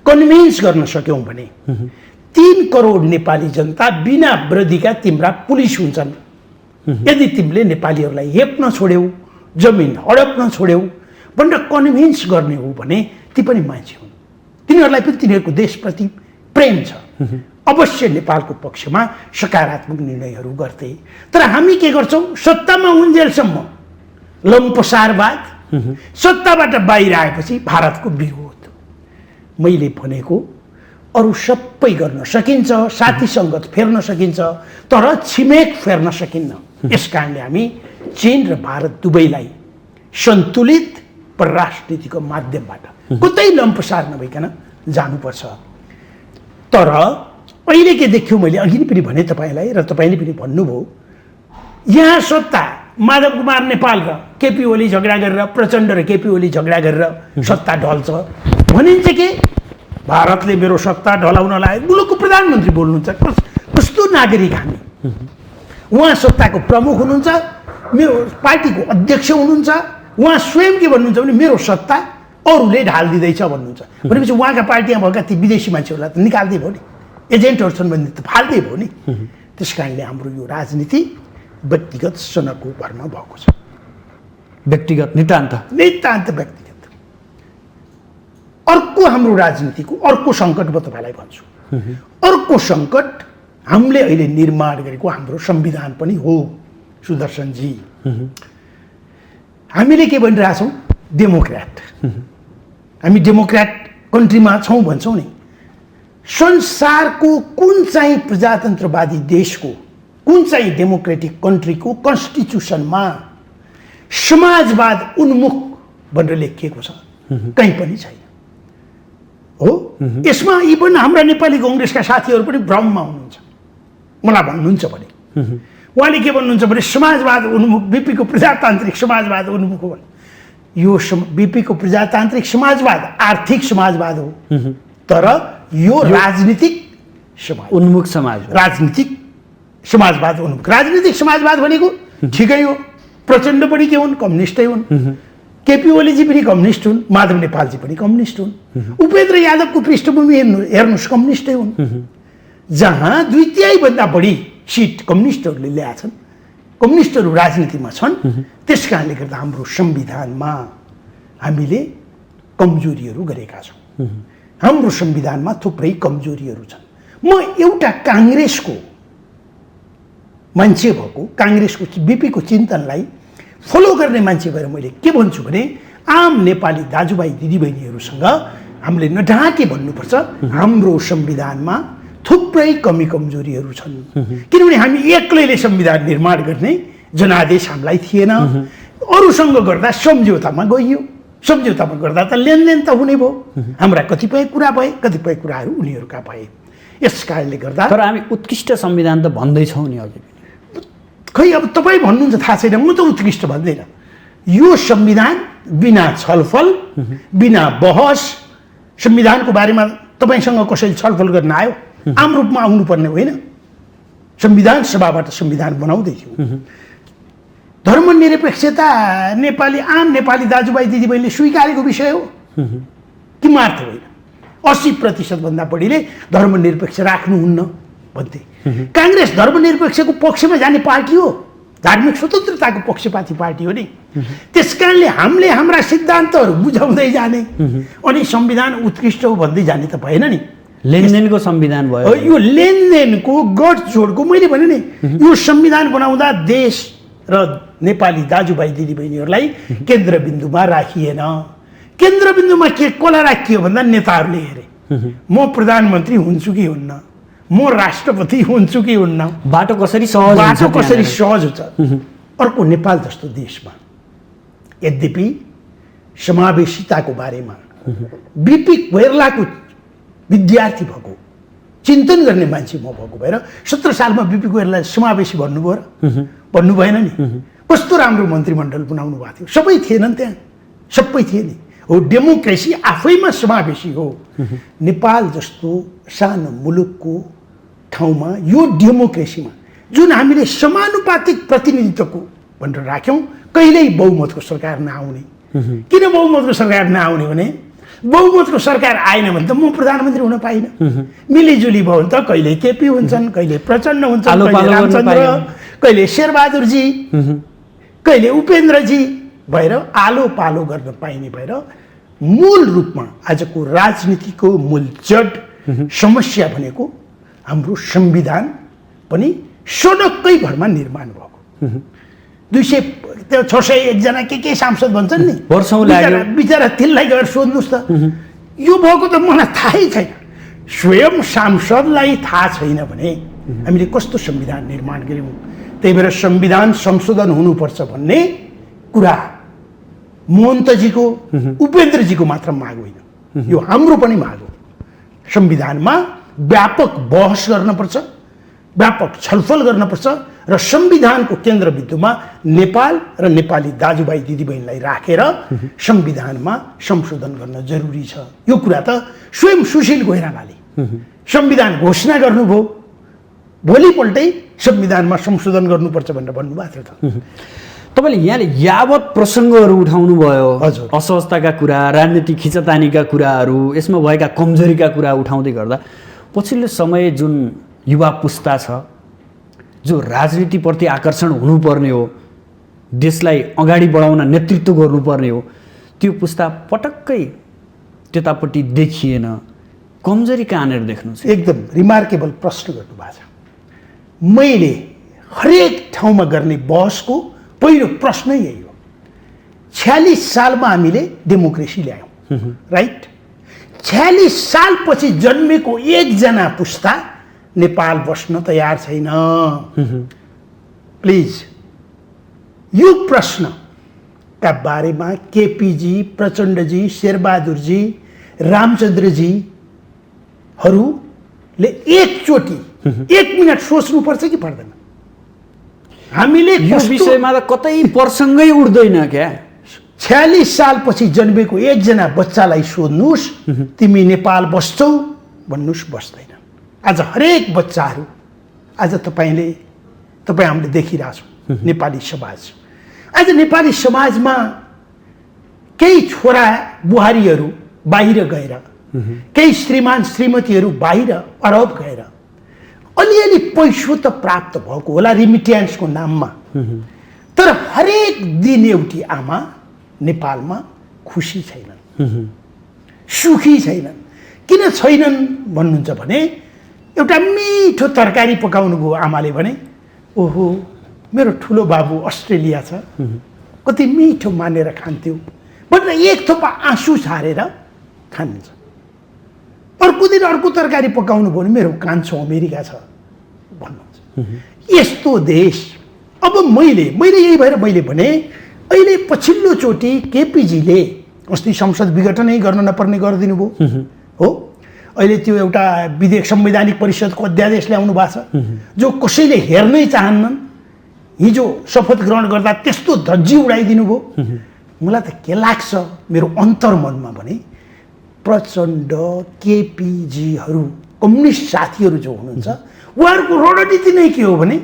कन्भिन्स गर्न सक्यौँ भने 3 करोड नेपाली जनता बिना वृद्धिका तिम्रा पुलिस हुन्छन्। यदि तिमीले नेपालीहरूलाई हेप्न छोड्यौ, जमिन हडप्न छोड्यौ भनेर कन्भिन्स गर्ने हो भने ती पनि मान्छे हुन्, तिनीहरूलाई पनि तिनीहरूको देशप्रति प्रेम छ, अवश्य नेपालको पक्षमा सकारात्मक निर्णयहरू गर्थे। तर हामी के गर्छौँ, सत्तामा हुन्जेलसम्म लम्पसारवाद, सत्ताबाट बाहिर आएपछि भारतको विरोध। मैले भनेको अरू सबै गर्न सकिन्छ, साथी सङ्गत फेर्न सकिन्छ, तर छिमेक फेर्न सकिन्न। यस कारणले हामी चीन र भारत दुवैलाई सन्तुलित परराष्ट्र माध्यमबाट कतै लम्पसार नभइकन जानुपर्छ। तर अहिले के देख्यो, मैले अघि पनि भने तपाईँलाई र तपाईँले पनि भन्नुभयो, यहाँ सत्ता माधव कुमार नेपाल र केपी ओली झगडा गरेर, प्रचण्ड र केपी ओली झगडा गरेर सत्ता ढल्छ भनिन्छ कि भारतले मेरो सत्ता ढलाउनलाई मुलुकको प्रधानमन्त्री बोल्नुहुन्छ। कस्तो नागरिक हामी? उहाँ सत्ताको प्रमुख हुनुहुन्छ, मेरो पार्टीको अध्यक्ष हुनुहुन्छ, उहाँ स्वयं के भन्नुहुन्छ भने मेरो सत्ता अरूले ढालिदिँदैछ भन्नुहुन्छ। भनेपछि उहाँका पार्टीमा भएका ती विदेशी मान्छेहरूलाई त निकाल्दै भयो नि, एजेन्टहरू छन् भने त फाल्दै भयो नि। त्यस कारणले हाम्रो यो राजनीति व्यक्तिगत सनको भरमा भएको छ। व्यक्तिगत नितान्त व्यक्तिगत। अर्को हाम्रो राजनीतिको अर्को सङ्कट म तपाईँलाई भन्छु। अर्को सङ्कट हामीले अहिले निर्माण गरेको हाम्रो संविधान पनि हो सुदर्शनजी। हामीले के भनिरहेछौँ, डेमोक्रेट, हामी डेमोक्रेट कन्ट्रीमा छौँ भन्छौँ नि। संसारको कुन चाहिँ प्रजातन्त्रवादी देशको, कुन चाहिँ डेमोक्रेटिक कन्ट्रीको कन्स्टिट्युसनमा समाजवाद उन्मुख भनेर लेखिएको छ? कहीँ पनि छैन हो। यसमा इभन हाम्रा नेपाली कङ्ग्रेसका साथीहरू पनि भ्रममा हुनुहुन्छ। मलाई भन्नुहुन्छ भने उहाँले के भन्नुहुन्छ भने समाजवाद उन्मुख, बीपीको प्रजातान्त्रिक समाजवाद उन्मुख हो। यो बीपीको प्रजातान्त्रिक समाजवाद आर्थिक समाजवाद हो, तर यो राजनीतिक समाज उन्मुख समाज, राजनीतिक समाजवाद उन्मुख। राजनीतिक समाजवाद भनेको ठिकै हो, प्रचण्ड पनि के हुन्? कम्युनिस्टै हुन्। केपी ओलीजी पनि कम्युनिस्ट हुन्, माधव नेपालजी पनि कम्युनिस्ट हुन्, उपेन्द्र यादवको पृष्ठभूमि हेर्नुहोस् कम्युनिस्टै हुन्। जहाँ 2/3 बढी सिट कम्युनिस्टहरूले ल्याएछन्, कम्युनिस्टहरू राजनीतिमा छन्, त्यस कारणले गर्दा हाम्रो संविधानमा हामीले कमजोरीहरू गरेका छौँ। हाम्रो संविधानमा थुप्रै कमजोरीहरू छन्। म एउटा काङ्ग्रेसको मान्छे भएको, काङ्ग्रेसको बीपीको चिन्तनलाई फलो गर्ने मान्छे भएर मैले के भन्छु भने आम नेपाली दाजुभाइ दिदीबहिनीहरूसँग हामीले नढाके भन्नुपर्छ, हाम्रो संविधानमा थुप्रै कमी कमजोरीहरू छन्। किनभने हामी एक्लैले संविधान निर्माण गर्ने जनादेश हामीलाई थिएन। अरूसँग गर्दा सम्झौतामा गइयो, सम्झौतामा गर्दा त लेनदेन त हुने भयो। हाम्रा कतिपय कुरा भए, कतिपय कुराहरू उनीहरूका भए। यस कारणले गर्दा तर हामी उत्कृष्ट संविधान त भन्दैछौँ नि अघि। खै अब तपाईँ भन्नुहुन्छ थाहा छैन, म त उत्कृष्ट भन्दैन। यो संविधान बिना छलफल, बिना बहस, संविधानको बारेमा तपाईँसँग कसैले छलफल गर्न आयो आम रूपमा आउनुपर्ने होइन। संविधान सभाबाट संविधान बनाउँदै थियो। धर्मनिरपेक्षता नेपाली आम नेपाली दाजुभाइ दिदीबहिनीले स्वीकारेको विषय हो कि मात्र होइन। 80% भन्दा बढीले धर्मनिरपेक्ष राख्नुहुन्न भन्थे। काङ्ग्रेस धर्मनिरपेक्षको पक्षमा जाने पार्टी हो, धार्मिक स्वतन्त्रताको पक्षपाती पार्टी हो नि। त्यस कारणले हामीले हाम्रा सिद्धान्तहरू बुझाउँदै जाने अनि संविधान उत्कृष्ट हो भन्दै जाने त भएन नि। लेनदेनको संविधान भयो। यो लेनदेनको गठजोडको मैले भने नि, यो संविधान बनाउँदा देश र नेपाली दाजुभाइ दिदीबहिनीहरूलाई केन्द्रबिन्दुमा राखिएन। केन्द्रबिन्दुमा के कसलाई राखियो भन्दा नेताहरूले हेरे, म प्रधानमन्त्री हुन्छु कि हुन्न, म राष्ट्रपति हुन्छु कि हुन्न, बाटो कसरी सहज हुन्छ। अर्को नेपाल जस्तो देशमा यद्यपि समावेशिताको बारेमा बीपी कोइरालाको विद्यार्थी भएको, चिन्तन गर्ने मान्छे म भएको भएर 17 सालमा बीपी कोइराला समावेशी भन्नुभयो र भन्नु भएन नि। कस्तो राम्रो मन्त्रीमण्डल बनाउनु भएको थियो, सबै थिएनन् त्यहाँ, सबै थिए नि। हो, डेमोक्रेसी आफैमा समावेशी हो। नेपाल जस्तो सानो मुलुकको ठाउँमा यो डेमोक्रेसीमा जुन हामीले समानुपातिक प्रतिनिधित्वको भनेर राख्यौँ, कहिल्यै बहुमतको सरकार नआउने। किन बहुमतको सरकार नआउने भने बहुमतको सरकार आएन भने त म प्रधानमन्त्री हुन पाइनँ। मिलिजुली भयो भने त कहिले केपी हुन्छन्, कहिले प्रचण्ड हुन्छन्, कहिले रामचन्द्र, कहिले शेरबहादुरजी, कहिले उपेन्द्रजी भएर आलो पालो गर्न पाइने भएर मूल रूपमा आजको राजनीतिको मूल जड समस्या भनेको हाम्रो संविधान पनि सडककै भरमा निर्माण भएको। 601 जना के सांसद भन्छन् नि, वर्षौं लाग्यो। बिचरा तिनलाई गएर सोध्नुहोस् त, यो भएको त मलाई थाहै छैन। स्वयं सांसदलाई थाहा छैन भने हामीले कस्तो संविधान निर्माण गर्यौँ? त्यही भएर संविधान संशोधन हुनुपर्छ भन्ने कुरा मोहन्तजीको, उपेन्द्रजीको मात्र माग होइन, यो हाम्रो पनि माग हो। संविधानमा व्यापक बहस गर्नुपर्छ, व्यापक छलफल गर्नुपर्छ र संविधानको केन्द्रबिन्दुमा नेपाल र नेपाली दाजुभाइ दिदीबहिनीलाई राखेर संविधानमा संशोधन गर्न जरुरी छ। यो कुरा त स्वयं सुशील कोइरालाले संविधान घोषणा गर्नुभयो, भोलिपल्टै संविधानमा संशोधन गर्नुपर्छ भनेर भन्नुभएको थियो त। तपाईँले यहाँले यावत प्रसङ्गहरू उठाउनु भयो, हजुर, असवस्थताका कुरा, राजनीतिक खिचातानीका कुराहरू, यसमा भएका कमजोरीका कुरा उठाउँदै गर्दा पछिल्लो समय जुन युवा पुस्ता छ जो राजनीतिप्रति आकर्षण हुनुपर्ने हो, देशलाई अगाडि बढाउन नेतृत्व गर्नुपर्ने हो, त्यो पुस्ता पटक्कै त्यतापट्टि देखिएन। कमजोरी कहाँनिर देख्नुहुन्छ? एकदम रिमार्केबल प्रश्न गर्नुभएको छ। मैले हरेक ठाउँमा गर्ने बहसको पहिलो प्रश्नै यही हो। 46 सालमा हामीले डेमोक्रेसी ल्यायौँ, राइट? 46 सालपछि जन्मेको एकजना पुस्ता नेपाल बस्न तयार छैन। प्लिज यो प्रश्नका बारेमा केपीजी, प्रचण्डजी, शेरबहादुरजी, रामचन्द्रजीहरूले एकचोटि 1 मिनट सोच्नुपर्छ कि पर्दैन? हामीले यो विषयमा त कतै प्रसङ्गै उठ्दैन क्या। 46 सालपछि जन्मेको एकजना बच्चालाई सोध्नुहोस् तिमी नेपाल बस्छौ भन्नुहोस्, बस्दैन। आज हरेक बच्चाहरू, आज तपाईँ हामीले देखिरहेछौँ नेपाली समाज। आज नेपाली समाजमा केही छोरा बुहारीहरू बाहिर गएर, केही श्रीमान श्रीमतीहरू बाहिर अरब गएर अलिअलि पैसो त प्राप्त भएको होला रिमिट्यान्सको नाममा, तर हरेक दिन एउटी आमा नेपालमा खुसी छैनन्, सुखी छैनन्। किन छैनन् भन्नुहुन्छ भने एउटा मिठो तरकारी पकाउनु भयो आमाले भने, ओहो मेरो ठुलो बाबु अस्ट्रेलिया छ, कति मिठो मानेर खान्थ्यो भनेर एक थोपा आँसु छारेर खानुहुन्छ। अर्को दिन अर्को तरकारी पकाउनु भयो भने मेरो कान्छो अमेरिका छ भन्नुहुन्छ। यस्तो देश। अब मैले यही भएर मैले भने अहिले पछिल्लोचोटि केपीजीले अस्ति संसद विघटनै गर्न नपर्ने गरिदिनु भयो हो। अहिले त्यो एउटा विधेयक संवैधानिक परिषदको अध्यादेश ल्याउनु भएको छ जो कसैले हेर्नै चाहन्नन्। हिजो शपथ ग्रहण गर्दा त्यस्तो धज्जी उडाइदिनु भयो। मलाई त के लाग्छ मेरो अन्तर्मनमा भने प्रचण्ड, केपीजीहरू, कम्युनिस्ट साथीहरू जो हुनुहुन्छ उहाँहरूको रणनीति नै के हो भने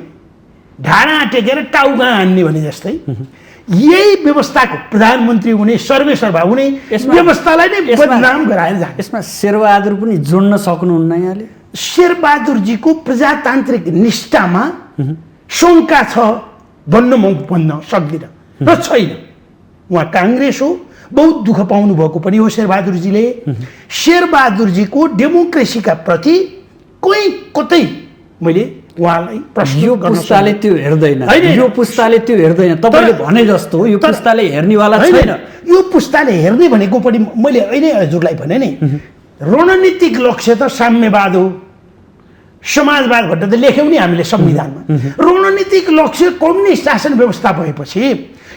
ढाडा टेकेर टाउका हान्ने भने जस्तै यही व्यवस्थाको प्रधानमन्त्री हुने, सर्वेसर्वा हुने व्यवस्थालाई नै बदनाम गराएर जान्छ। यसमा शेरबहादुर पनि जोड्न सक्नुहुन्न यहाँले? शेरबहादुरजीको प्रजातान्त्रिक निष्ठामा शङ्का छ भन्न सक्दिनँ र छैन। उहाँ काङ्ग्रेस हो, बहुत दुःख पाउनु भएको पनि हो शेरबहादुरजीले। शेरबहादुरजीको डेमोक्रेसीका प्रति कोही कतै मैले उहाँलाई प्रश्न यो पुस्ताले त्यो हेर्दैन, यो पुस्ताले त्यो हेर्दैन। तपाईँले भने जस्तो यो पुस्ताले हेर्नेवाला छैन। यो पुस्ताले हेर्ने भनेको पनि मैले अहिले हजुरलाई भने नि रणनीतिक लक्ष्य त साम्यवाद हो, समाजवाद भनेर त लेख्यौँ नि हामीले संविधानमा। रणनीतिक लक्ष्य कम्युनिस्ट शासन व्यवस्था भएपछि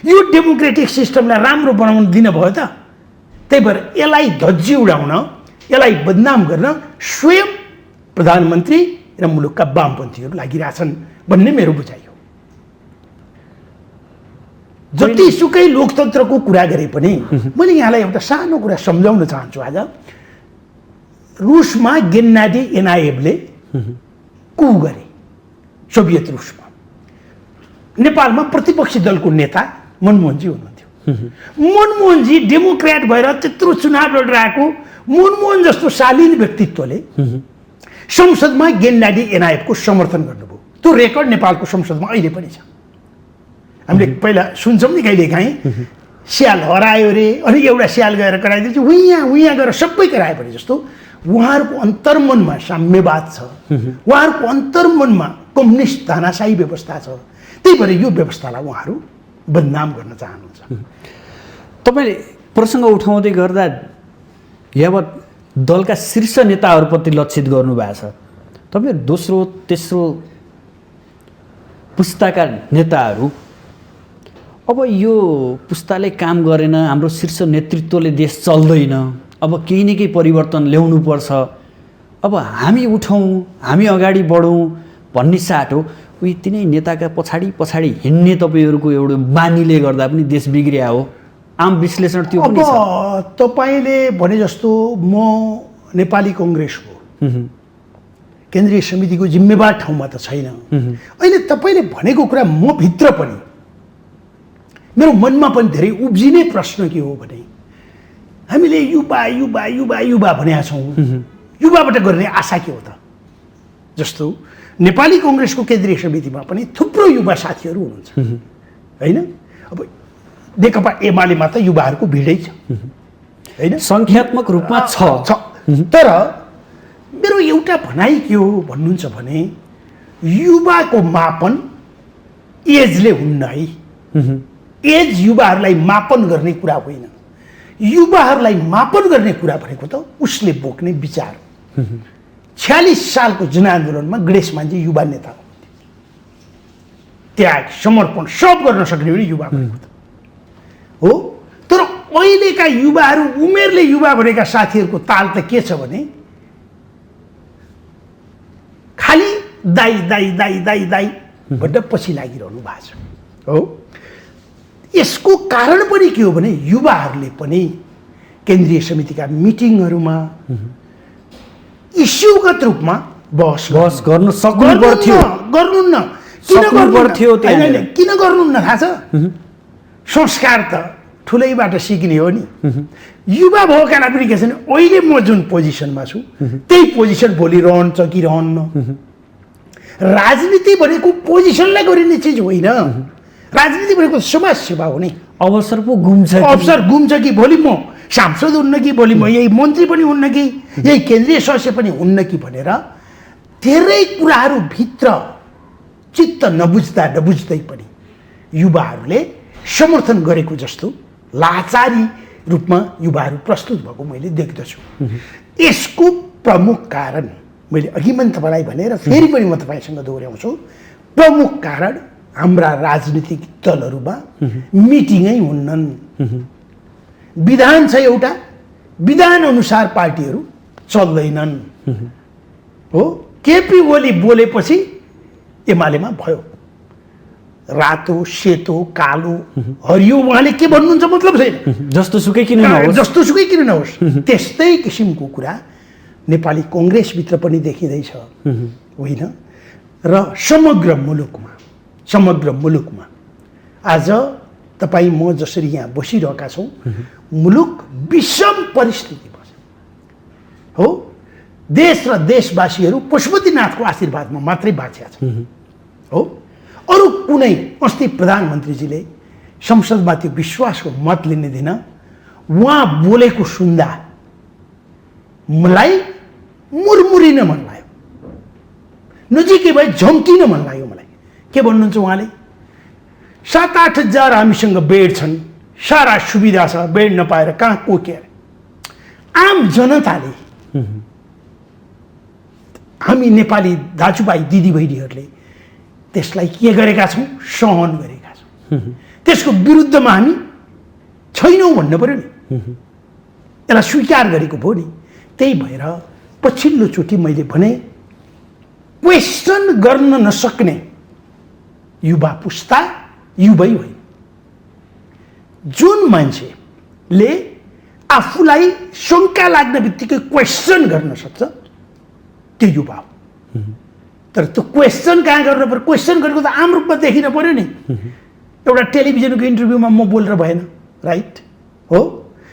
यो डेमोक्रेटिक सिस्टमलाई राम्रो बनाउन दिन भयो त। त्यही भएर यसलाई धज्जी उडाउन, यसलाई बदनाम गर्न स्वयं प्रधानमन्त्री र मुलुकका वामपन्थीहरू लागिरहेछन् भन्ने मेरो बुझाइ हो। जतिसुकै लोकतन्त्रको कुरा गरे पनि मैले यहाँलाई एउटा सानो कुरा सम्झाउन चाहन्छु। आज रुसमा गेन्नाडी एनायेभले कु गरे, सोभियत रुसमा। नेपालमा प्रतिपक्षी दलको नेता मनमोहनजी हुनुहुन्थ्यो। मनमोहनजी डेमोक्रेट भएर त्यत्रो चुनाव लडिरहेको मनमोहन जस्तो शालीन व्यक्तित्वले संसदमा गेन्नाडी एनायेभको समर्थन गर्नुभयो। त्यो रेकर्ड नेपालको संसदमा अहिले पनि छ। हामीले पहिला सुन्छौँ नि कहिलेकाहीँ स्याल हरायो रे, अनि एउटा स्याल गएर कराइदिन्छ, उहाँ गएर सबै करायो भने जस्तो उहाँहरूको अन्तर्मनमा साम्यवाद छ, उहाँहरूको अन्तर्मनमा कम्युनिस्ट तानाशाही व्यवस्था छ। त्यही भएर यो व्यवस्थालाई उहाँहरू बदनाम गर्न चाहनुहुन्छ। तपाईँले प्रसङ्ग उठाउँदै गर्दा यावत दलका शीर्ष नेताहरूप्रति लक्षित गर्नुभएको छ। तपाईँ दोस्रो तेस्रो पुस्ताका नेताहरू अब यो पुस्ताले काम गरेन, हाम्रो शीर्ष नेतृत्वले देश चल्दैन, अब केही न केही परिवर्तन ल्याउनुपर्छ, अब हामी उठौँ, हामी अगाडि बढौँ भन्ने साट हो। उही तिनै नेताका पछाडि पछाडि हिँड्ने तपाईँहरूको एउटा बानीले गर्दा पनि देश बिग्रिया हो। आम विश्लेषण त्यो पनि छ। तपाईँले भने जस्तो म नेपाली कङ्ग्रेसको केन्द्रीय समितिको जिम्मेवार ठाउँमा त छैन। अहिले तपाईँले भनेको कुरा म भित्र पनि मेरो मनमा पनि धेरै उब्जिने प्रश्न के हो भने हामीले युवा युवा युवा युवा भनेका छौँ, युवाबाट गर्ने आशा के हो त? जस्तो नेपाली कङ्ग्रेसको केन्द्रीय समितिमा पनि थुप्रो युवा साथीहरू हुनुहुन्छ होइन। अब नेकपा एमालेमा त युवाहरूको भिडै छ होइन, सङ्ख्यात्मक रूपमा छ। तर मेरो एउटा भनाइ के हो भन्नुहुन्छ भने युवाको मापन एजले हुन्न है। एज युवाहरूलाई मापन गर्ने कुरा होइन। युवाहरूलाई मापन गर्ने कुरा भनेको त उसले बोक्ने विचार। 46 सालको जनआन्दोलनमा गणेश मान्छे युवा नेता हो, त्याग समर्पण सब गर्न सक्ने पनि युवा भनेको त हो। तर अहिलेका युवाहरू, उमेरले युवा भनेका साथीहरूको ताल त के छ भने खालि दाई दाई दाई दाई दाई भनेर पछि लागिरहनु भएको छ हो। यसको कारण पनि के हो भने युवाहरूले पनि केन्द्रीय समितिका मिटिङहरूमा इस्युगत रूपमा बहस गर्न सक्नु पर्थ्यो, गर्नुहुन्न। किन गर्नुहुन्न थाहा छ? संस्कार त ठुलैबाट सिक्ने हो नि। युवा भएकालाई पनि के छ भने अहिले म जुन पोजिसनमा छु त्यही पोजिसन भोलि रहन्छ कि रहन्न। राजनीति भनेको पोजिसनलाई गरिने चिज होइन। राजनीति भनेको समाज सेवा हो नि। अवसर पो गुम्छ, अवसर गुम्छ कि भोलि म सांसद हुन्न कि भोलि म यही मन्त्री पनि हुन्न कि यही केन्द्रीय सदस्य पनि हुन्न कि भनेर धेरै कुराहरू भित्र चित्त नबुझ्दै पनि युवाहरूले समर्थन गरेको जस्तो लाचारी रूपमा युवाहरू प्रस्तुत भएको मैले देख्दछु। यसको प्रमुख कारण मैले अघि पनि तपाईँलाई भनेर फेरि पनि म तपाईँसँग दोहोऱ्याउँछु, प्रमुख कारण हाम्रा राजनीतिक दलहरूमा मिटिङै हुन्नन्। विधान छ एउटा, विधान अनुसार पार्टीहरू चल्दैनन् हो। केपी ओली बोलेपछि एमालेमा भयो रातो सेतो कालो हरियो, उहाँले के भन्नुहुन्छ मतलब छैन। जस्तोसुकै किन नहोस् त्यस्तै किसिमको कुरा नेपाली कङ्ग्रेसभित्र पनि देखिँदैछ होइन। र समग्र मुलुकमा आज तपाईँ म जसरी यहाँ बसिरहेका छौँ, मुलुक विषम परिस्थितिमा छ हो। देश र देशवासीहरू पशुपतिनाथको आशीर्वादमा मात्रै बाँचेका छन् हो। अरू कुनै अस्ति प्रधानमन्त्रीजीले संसदमा त्यो विश्वासको मत लिने दिन उहाँ बोलेको सुन्दा मलाई मुरमुरिन मन लाग्यो, नजिकै भए झम्किन मन लाग्यो मलाई। के भन्नुहुन्छ उहाँले? 7-8 हजार हामीसँग बेड छन्, सारा सुविधा छ, बेड नपाएर कहाँ कोकेर आम जनताले, हामी नेपाली दाजुभाइ दिदीबहिनीहरूले त्यसलाई के गरेका छौँ? सहन गरेका छौँ। त्यसको विरुद्धमा हामी छैनौँ भन्नु पर्यो नि, यसलाई स्वीकार गरेको भयो नि। त्यही भएर पछिल्लोचोटि मैले भने क्वेसन गर्न नसक्ने युवा पुस्ता युवै होइन। जुन मान्छेले आफूलाई शङ्का लाग्ने बित्तिकै क्वेसन गर्न सक्छ त्यो युवा हो। तर त्यो क्वेसन कहाँ गर्नु पर्यो? क्वेसन गरेको त आम रूपमा देखिन पर्यो नि। एउटा टेलिभिजनको इन्टरभ्यूमा म बोलेर भएन, राइट हो।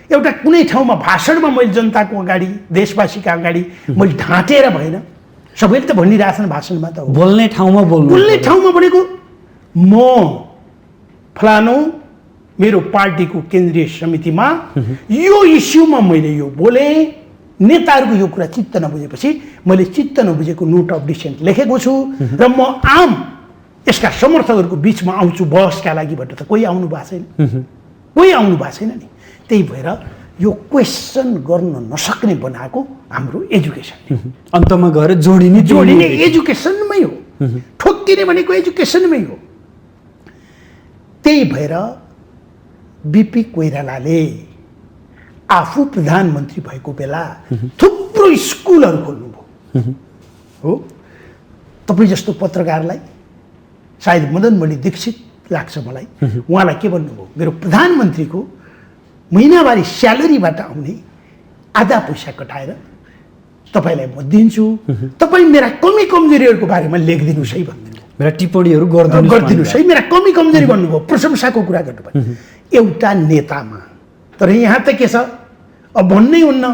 एउटा कुनै ठाउँमा भाषणमा मैले जनताको अगाडि, देशवासीका अगाडि मैले ढाँटेर भएन। सबैले त भनिरहेछन् भाषणमा त बोल्ने ठाउँमा भनेको म फलानु मेरो पार्टीको केन्द्रीय समितिमा यो इस्युमा मैले यो बोले, नेताहरूको यो कुरा चित्त नबुझेपछि मैले चित्त नबुझेको नोट अफ डिसेन्ट लेखेको छु र म आम यसका समर्थकहरूको बिचमा आउँछु बहसका लागि भनेर त कोही आउनु भएको छैन नि। त्यही भएर यो क्वेसन गर्न नसक्ने बनाएको हाम्रो एजुकेसन, अन्तमा गएर जोडिने एजुकेसनमै हो। ठोक्किने भनेको एजुकेसनमै हो। त्यही भएर बिपी कोइरालाले आफू प्रधानमन्त्री भएको बेला थुप्रो स्कुलहरू खोल्नुभयो हो। तपाईँ जस्तो पत्रकारलाई सायद मदन मणि दीक्षित लाग्छ मलाई, उहाँलाई के भन्नुभयो? मेरो प्रधानमन्त्रीको महिनावारी स्यालेरीबाट आउने आधा पैसा कटाएर तपाईँलाई म दिन्छु, तपाईँ मेरा कमी कमजोरीहरूको बारेमा लेखिदिनुहोस् है भन्नु, मेरा टिप्पणीहरू गरिदिनुहोस् है, मेरा कमी कमजोरी भन्नुभयो, प्रशंसाको कुरा गर्नुभयो एउटा नेतामा। तर यहाँ त के छ, अब भन्नै हुन्न।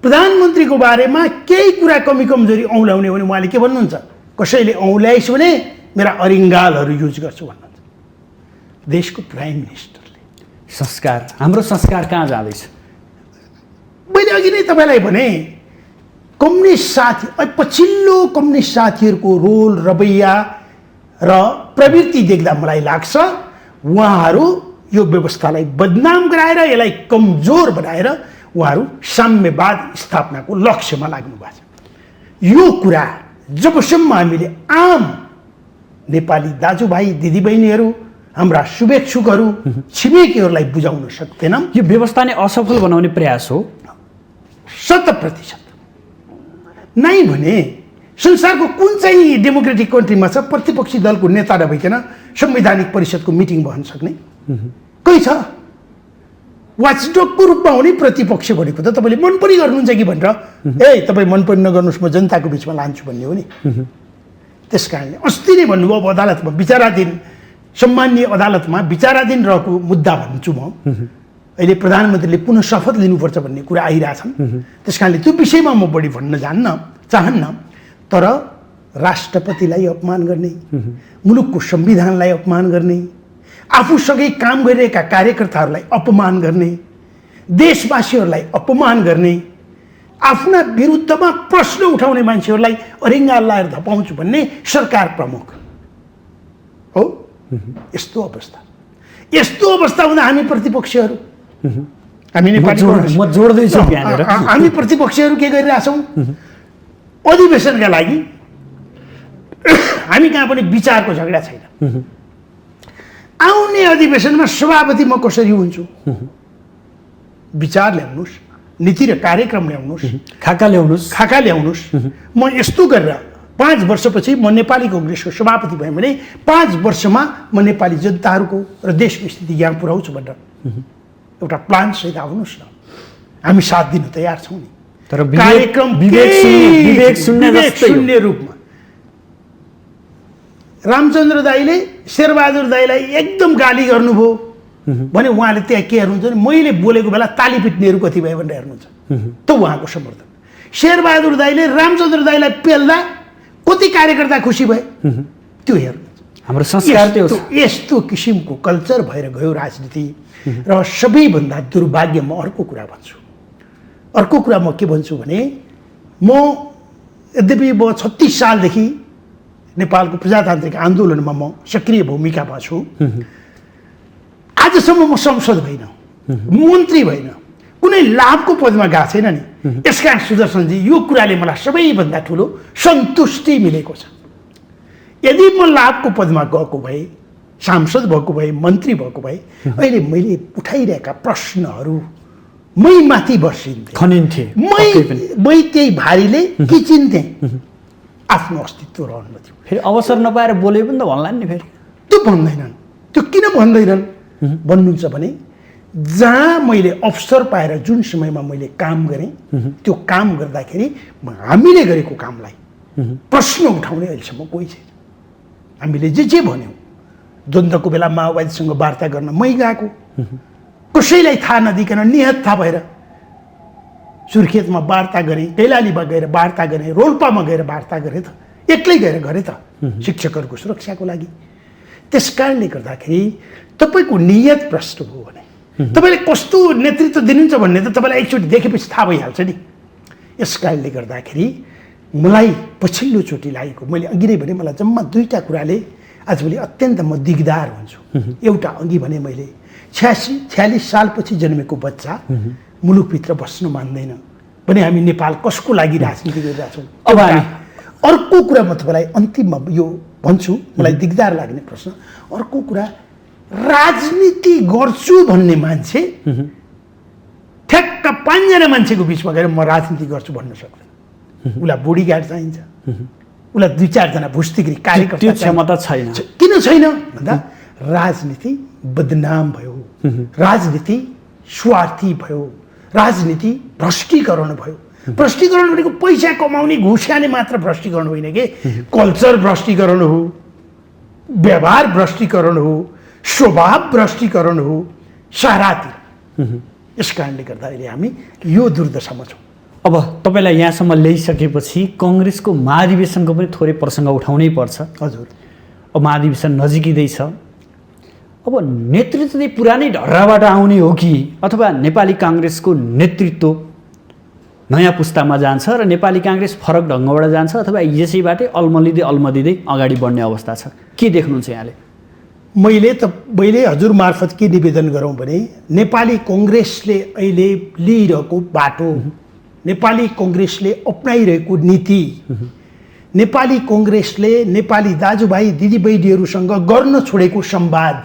प्रधानमन्त्रीको बारेमा केही कुरा कमी कमजोरी औँल्याउने भने उहाँले के भन्नुहुन्छ? कसैले औँल्याइस् भने मेरा अरिङ्गालहरू युज गर्छु भन्नुहुन्छ। देशको प्राइम मिनिस्टरले संस्कार, हाम्रो संस्कार कहाँ जाँदैछ? मैले अघि नै तपाईँलाई भने कम्युनिस्ट साथी, पछिल्लो कम्युनिस्ट साथीहरूको रोल, रवैया र प्रवृत्ति देख्दा मलाई लाग्छ उहाँहरू यो व्यवस्थालाई बदनाम गराएर यसलाई कमजोर बनाएर उहाँहरू साम्यवाद स्थापनाको लक्ष्यमा लाग्नु भएको छ। यो कुरा जबसम्म हामीले आम नेपाली दाजुभाइ दिदीबहिनीहरू हाम्रा शुभेच्छुकहरू छिमेकीहरूलाई बुझाउन सक्दैनौँ। यो व्यवस्था नै असफल बनाउने प्रयास हो 100%। नै भने संसारको कुन चाहिँ डेमोक्रेटिक कन्ट्रीमा छ प्रतिपक्षी दलको नेता नभइकन संवैधानिक परिषदको मिटिङ बस्न सक्ने? कोही छ? वाचडगको रूपमा हुने प्रतिपक्ष भनेको त तपाईँले मन पनि गर्नुहुन्छ कि भनेर ए तपाईँ मन पनि नगर्नुहोस् म जनताको बिचमा लान्छु भन्ने हो नि। त्यस कारणले अस्ति नै भन्नुभयो अब अदालतमा विचाराधीन सम्माननीय अदालतमा विचाराधीन रहेको मुद्दा भन्छु म। अहिले प्रधानमन्त्रीले पुनः शपथ लिनुपर्छ भन्ने कुरा आइरहेछन्। त्यस कारणले त्यो विषयमा म बढी भन्न चाहन्न। तर राष्ट्रपतिलाई अपमान गर्ने, मुलुकको संविधानलाई अपमान गर्ने, आफूसँगै काम गरिरहेका कार्यकर्ताहरूलाई अपमान गर्ने, देशवासीहरूलाई अपमान गर्ने, आफ्ना विरुद्धमा प्रश्न उठाउने मान्छेहरूलाई अरिङ्गा लाएर धपाउँछु भन्ने सरकार प्रमुख हो। यस्तो अवस्था हुँदा हामी प्रतिपक्षीहरू हामी नेपाली म जोड्दैछु हामी प्रतिपक्षीहरू के गरिरहेछौँ? अधिवेशनका लागि हामी कहाँ पनि विचारको झगडा छैन। आउने अधिवेशनमा सभापति म कसरी हुन्छु? विचार ल्याउनुहोस्, नीति र कार्यक्रम ल्याउनुहोस्, खाका ल्याउनुहोस्। म यस्तो गरेर 5 वर्षपछि म नेपाली कङ्ग्रेसको सभापति भएँ भने 5 वर्षमा म नेपाली जनताहरूको र देशको स्थिति यहाँ पुर्याउँछु भनेर एउटा प्लान सहित आउनुहोस् न। हामी साथ दिन तयार छौँ नि। तर कार्यक्रम विवेक शून्य रूपमा रामचन्द्र दाईले शेरबहादुर दाईलाई एकदम गाली गर्नुभयो भने उहाँले त्यहाँ के हेर्नुहुन्छ भने मैले बोलेको बेला ताली पिट्नेहरू कति भयो भनेर हेर्नुहुन्छ त उहाँको समर्थन। शेरबहादुर दाईले रामचन्द्र दाईलाई पेल्दा कति कार्यकर्ता खुसी भए त्यो हेर्नुहुन्छ। हाम्रो संस्कार त्यो यस्तो किसिमको कल्चर भएर गयो राजनीति। र सबैभन्दा दुर्भाग्य म अर्को कुरा भन्छु। अर्को कुरा म के भन्छु भने म यद्यपि म 36 सालदेखि नेपालको प्रजातान्त्रिक आन्दोलनमा म सक्रिय भूमिकामा छु। आजसम्म म संसद भइन, मन्त्री भइन, कुनै लाभको पदमा गएको छैन नि। यसकारण सुदर्शनजी यो कुराले मलाई सबैभन्दा ठुलो सन्तुष्टि मिलेको छ। यदि म लाभको पदमा गएको भए, सांसद भएको भए, मन्त्री भएको भए अहिले मैले उठाइरहेका प्रश्नहरू मै माथि बर्सिन्थे, मै त्यही भारीले किचिन्थे, आफ्नो अस्तित्व रहनु थियो। फेरि अवसर नपाएर बोले पनि त भन्लान् नि। फेरि त्यो भन्दैनन्। त्यो किन भन्दैनन् भन्नुहुन्छ भने जहाँ मैले अवसर पाएर जुन समयमा मैले काम गरेँ त्यो काम गर्दाखेरि हामीले गरेको कामलाई प्रश्न उठाउने अहिलेसम्म कोही छैन। हामीले जे भन्यौँ, द्वन्द्वको बेला माओवादीसँग वार्ता गर्न मै गएको, कसैलाई थाहा नदिकन निहत थाहा भएर सुर्खेतमा वार्ता गरेँ, कैलालीमा गएर वार्ता गरेँ, रोल्पामा गएर वार्ता गरेँ, त एक्लै गएर गरेँ त शिक्षकहरूको सुरक्षाको लागि। त्यस कारणले गर्दाखेरि तपाईँको नियत प्रष्ट भयो भने तपाईँले कस्तो नेतृत्व दिनुहुन्छ भन्ने त तपाईँलाई एकचोटि देखेपछि थाहा भइहाल्छ नि। यस कारणले गर्दाखेरि मलाई पछिल्लोचोटि लागेको, मैले अघि नै भने मलाई जम्मा 2टा कुराले आजभोलि अत्यन्त म दिगदार हुन्छु। एउटा अघि भने मैले 46 सालपछि जन्मेको बच्चा मुलुकभित्र बस्न मान्दैन भने हामी नेपाल कसको लागि राजनीति गरिरहेछौँ? अब अर्को कुरा म तपाईँलाई अन्तिममा यो भन्छु, मलाई दिगदार लाग्ने प्रश्न। अर्को कुरा, राजनीति गर्छु भन्ने मान्छे ठ्याक्क 5 जना मान्छेको बिचमा गएर म राजनीति गर्छु भन्न सक्दैन। उसलाई बोडीगार्ड चाहिन्छ, उसलाई 2-4 जना भुस्तिगिरी कार्यकर्ता क्षमता छैन। किन छैन भन्दा राजनीति बदनाम भयो, राजनीति स्वार्थी भयो, राजनीति भ्रष्टीकरण भयो। भ्रष्टीकरण भनेको पैसा कमाउने घुस्याने मात्र भ्रष्टीकरण होइन कि, कल्चर भ्रष्टीकरण हो, व्यवहार भ्रष्टीकरण हो, स्वभाव भ्रष्टीकरण हो सारातिर। यस कारणले गर्दा अहिले हामी यो दुर्दशामा छौँ। अब तपाईँलाई यहाँसम्म ल्याइसकेपछि कङ्ग्रेसको महाधिवेशनको पनि थोरै प्रसङ्ग उठाउनै पर्छ। हजुर, अब महाधिवेशन नजिकिँदैछ। अब नेतृत्व चाहिँ पुरानै ढर्राबाट आउने हो कि अथवा नेपाली काङ्ग्रेसको नेतृत्व नयाँ पुस्तामा जान्छ र नेपाली काङ्ग्रेस फरक ढङ्गबाट जान्छ अथवा यसैबाटै अल्मलिँदै अगाडि बढ्ने अवस्था छ? के देख्नुहुन्छ यहाँले? मैले हजुर मार्फत के निवेदन गरौँ भने नेपाली कङ्ग्रेसले अहिले लिइरहेको बाटो, नेपाली कङ्ग्रेसले अपनाइरहेको नीति, नेपाली कङ्ग्रेसले नेपाली दाजुभाइ दिदीबहिनीहरूसँग गर्न छोडेको संवाद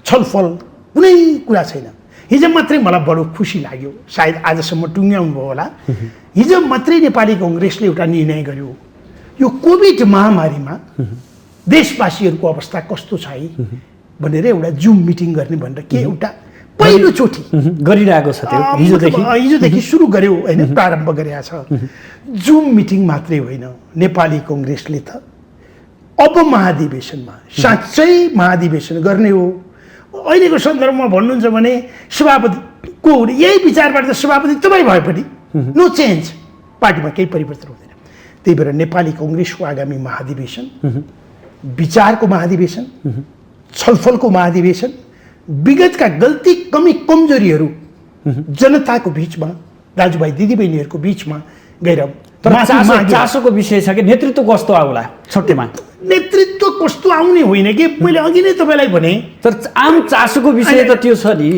छलफल कुनै कुरा छैन। हिजो मात्रै मलाई बडो खुसी लाग्यो, सायद आजसम्म टुङ्ग्याउनु भयो होला, हिजो मात्रै नेपाली कङ्ग्रेसले एउटा निर्णय गर्यो, यो कोभिड महामारीमा देशवासीहरूको अवस्था कस्तो छ है भनेर एउटा जुम मिटिङ गर्ने भनेर के एउटा पहिलोचोटि गरिरहेको छ त्यो हिजोदेखि सुरु गर्यो होइन, प्रारम्भ गरेका छ। जुम मिटिङ मात्रै होइन, नेपाली कङ्ग्रेसले त अब महाधिवेशनमा साँच्चै महाधिवेशन गर्ने हो। अहिलेको सन्दर्भमा भन्नुहुन्छ भने सभापतिको यही विचारबाट त सभापति तपाईँ भए पनि नो चेन्ज, पार्टीमा केही परिवर्तन हुँदैन। त्यही भएर नेपाली कङ्ग्रेसको आगामी महाधिवेशन विचारको महाधिवेशन, छलफलको महाधिवेशन, विगतका गल्ती कमी कमजोरीहरू जनताको बिचमा, दाजुभाइ दिदीबहिनीहरूको बिचमा गएर चासोको विषय छ कि नेतृत्व कस्तो आउला छोटेमा? नेतृत्व कस्तो आउने होइन कि मैले अघि नै तपाईँलाई भने, तर आम चासोको विषय त त्यो छ नि,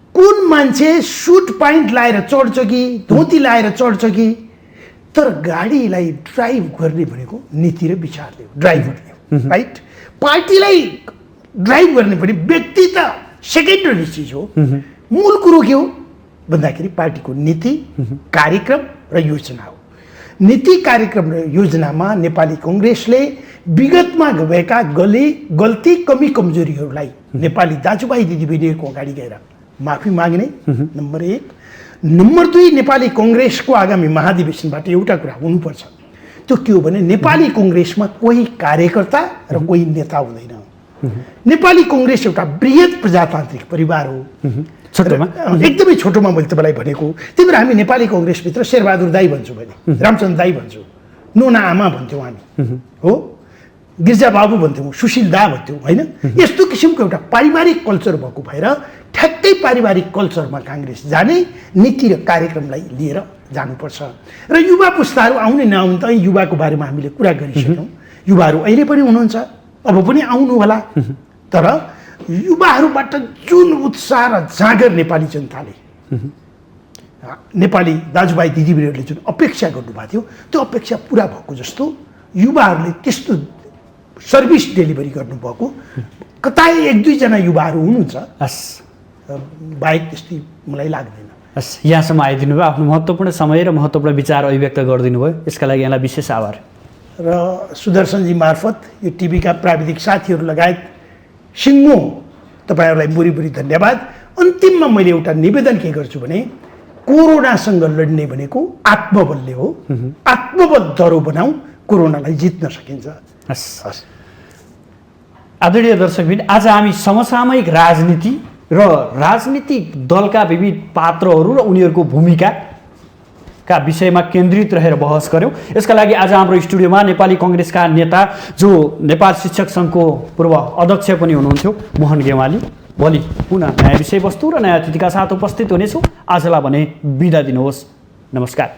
कुन मान्छे सुट प्यान्ट लाएर चढ्छ कि धोती लाएर चढ्छ कि, तर गाडीलाई ड्राइभ गर्ने भनेको नीति र विचारले हो, ड्राइभरले हो, राइट? पार्टीलाई ड्राइभ गर्ने पनि व्यक्ति त सेकेन्डरी चिज हो। मूल कुरो के हो भन्दाखेरि पार्टीको नीति, कार्यक्रम र योजना हो। नीति, कार्यक्रम र योजनामा नेपाली कङ्ग्रेसले विगतमा भएका गल्ती कमी कमजोरीहरूलाई नेपाली दाजुभाइ दिदीबहिनीहरूको अगाडि गएर माफी माग्ने, नम्बर 1। नम्बर 2, नेपाली कङ्ग्रेसको आगामी महाधिवेशनबाट एउटा कुरा हुनुपर्छ, त्यो के हो भने नेपाली कङ्ग्रेसमा कोही कार्यकर्ता र कोही नेता हुँदैन। नेपाली कङ्ग्रेस एउटा बृहत प्रजातान्त्रिक परिवार हो, छोटोमा एकदमै छोटोमा मैले तपाईँलाई भनेको। त्यही भएर हामी नेपाली कङ्ग्रेसभित्र शेरबहादुर दाई भन्छु, भने रामचन्द्र दाई भन्छु, नोना आमा भन्थ्यौँ हामी, हो, गिर्जा बाबु भन्थ्यौँ, सुशील दा भन्थ्यौँ, होइन? यस्तो किसिमको एउटा पारिवारिक कल्चर भएको भएर ठ्याक्कै पारिवारिक कल्चरमा काङ्ग्रेस जाने, नीति र कार्यक्रमलाई लिएर जानुपर्छ। र युवा पुस्ताहरू आउने नआउनु त युवाको बारेमा हामीले कुरा गरिसक्यौँ, युवाहरू अहिले पनि हुनुहुन्छ, अब पनि आउनु होला, तर युवाहरूबाट जुन उत्साह र जाँगर नेपाली जनताले, नेपाली दाजुभाइ दिदीबहिनीहरूले जुन अपेक्षा गर्नुभएको थियो, त्यो अपेक्षा पुरा भएको जस्तो युवाहरूले त्यस्तो सर्भिस डेलिभरी गर्नुभएको कतै 1-2 जना युवाहरू हुनुहुन्छ, बाहेक त्यस्तै मलाई लाग्दैन। हस्, यहाँसम्म आइदिनु भयो, आफ्नो महत्त्वपूर्ण समय र महत्त्वपूर्ण विचार अभिव्यक्त गरिदिनु भयो, यसका लागि यहाँलाई विशेष आभार। र सुदर्शनजी मार्फत यो टिभीका प्राविधिक साथीहरू लगायत सिङ्गो तपाईँहरूलाई बुरी धन्यवाद। अन्तिममा मैले एउटा निवेदन के गर्छु भने कोरोनासँग लड्ने भनेको आत्मबलले हो, आत्मबल दह्रो बनाऊ, कोरोनालाई जित्न सकिन्छ। हस्, आदरणीय दर्शकबिन, आज हामी समसामयिक राजनीति र राजनीतिक दलका विविध पात्रहरू र उनीहरूको भूमिकाका विषयमा केन्द्रित रहेर बहस गऱ्यौँ। यसका लागि आज हाम्रो स्टुडियोमा नेपाली कङ्ग्रेसका नेता, जो नेपाल शिक्षक सङ्घको पूर्व अध्यक्ष पनि हुनुहुन्थ्यो, मोहन गेवाली, भोलि पुनः नयाँ विषयवस्तु र नयाँ अतिथिका साथ उपस्थित हुनेछु। आजलाई भने बिदा दिनुहोस्, नमस्कार।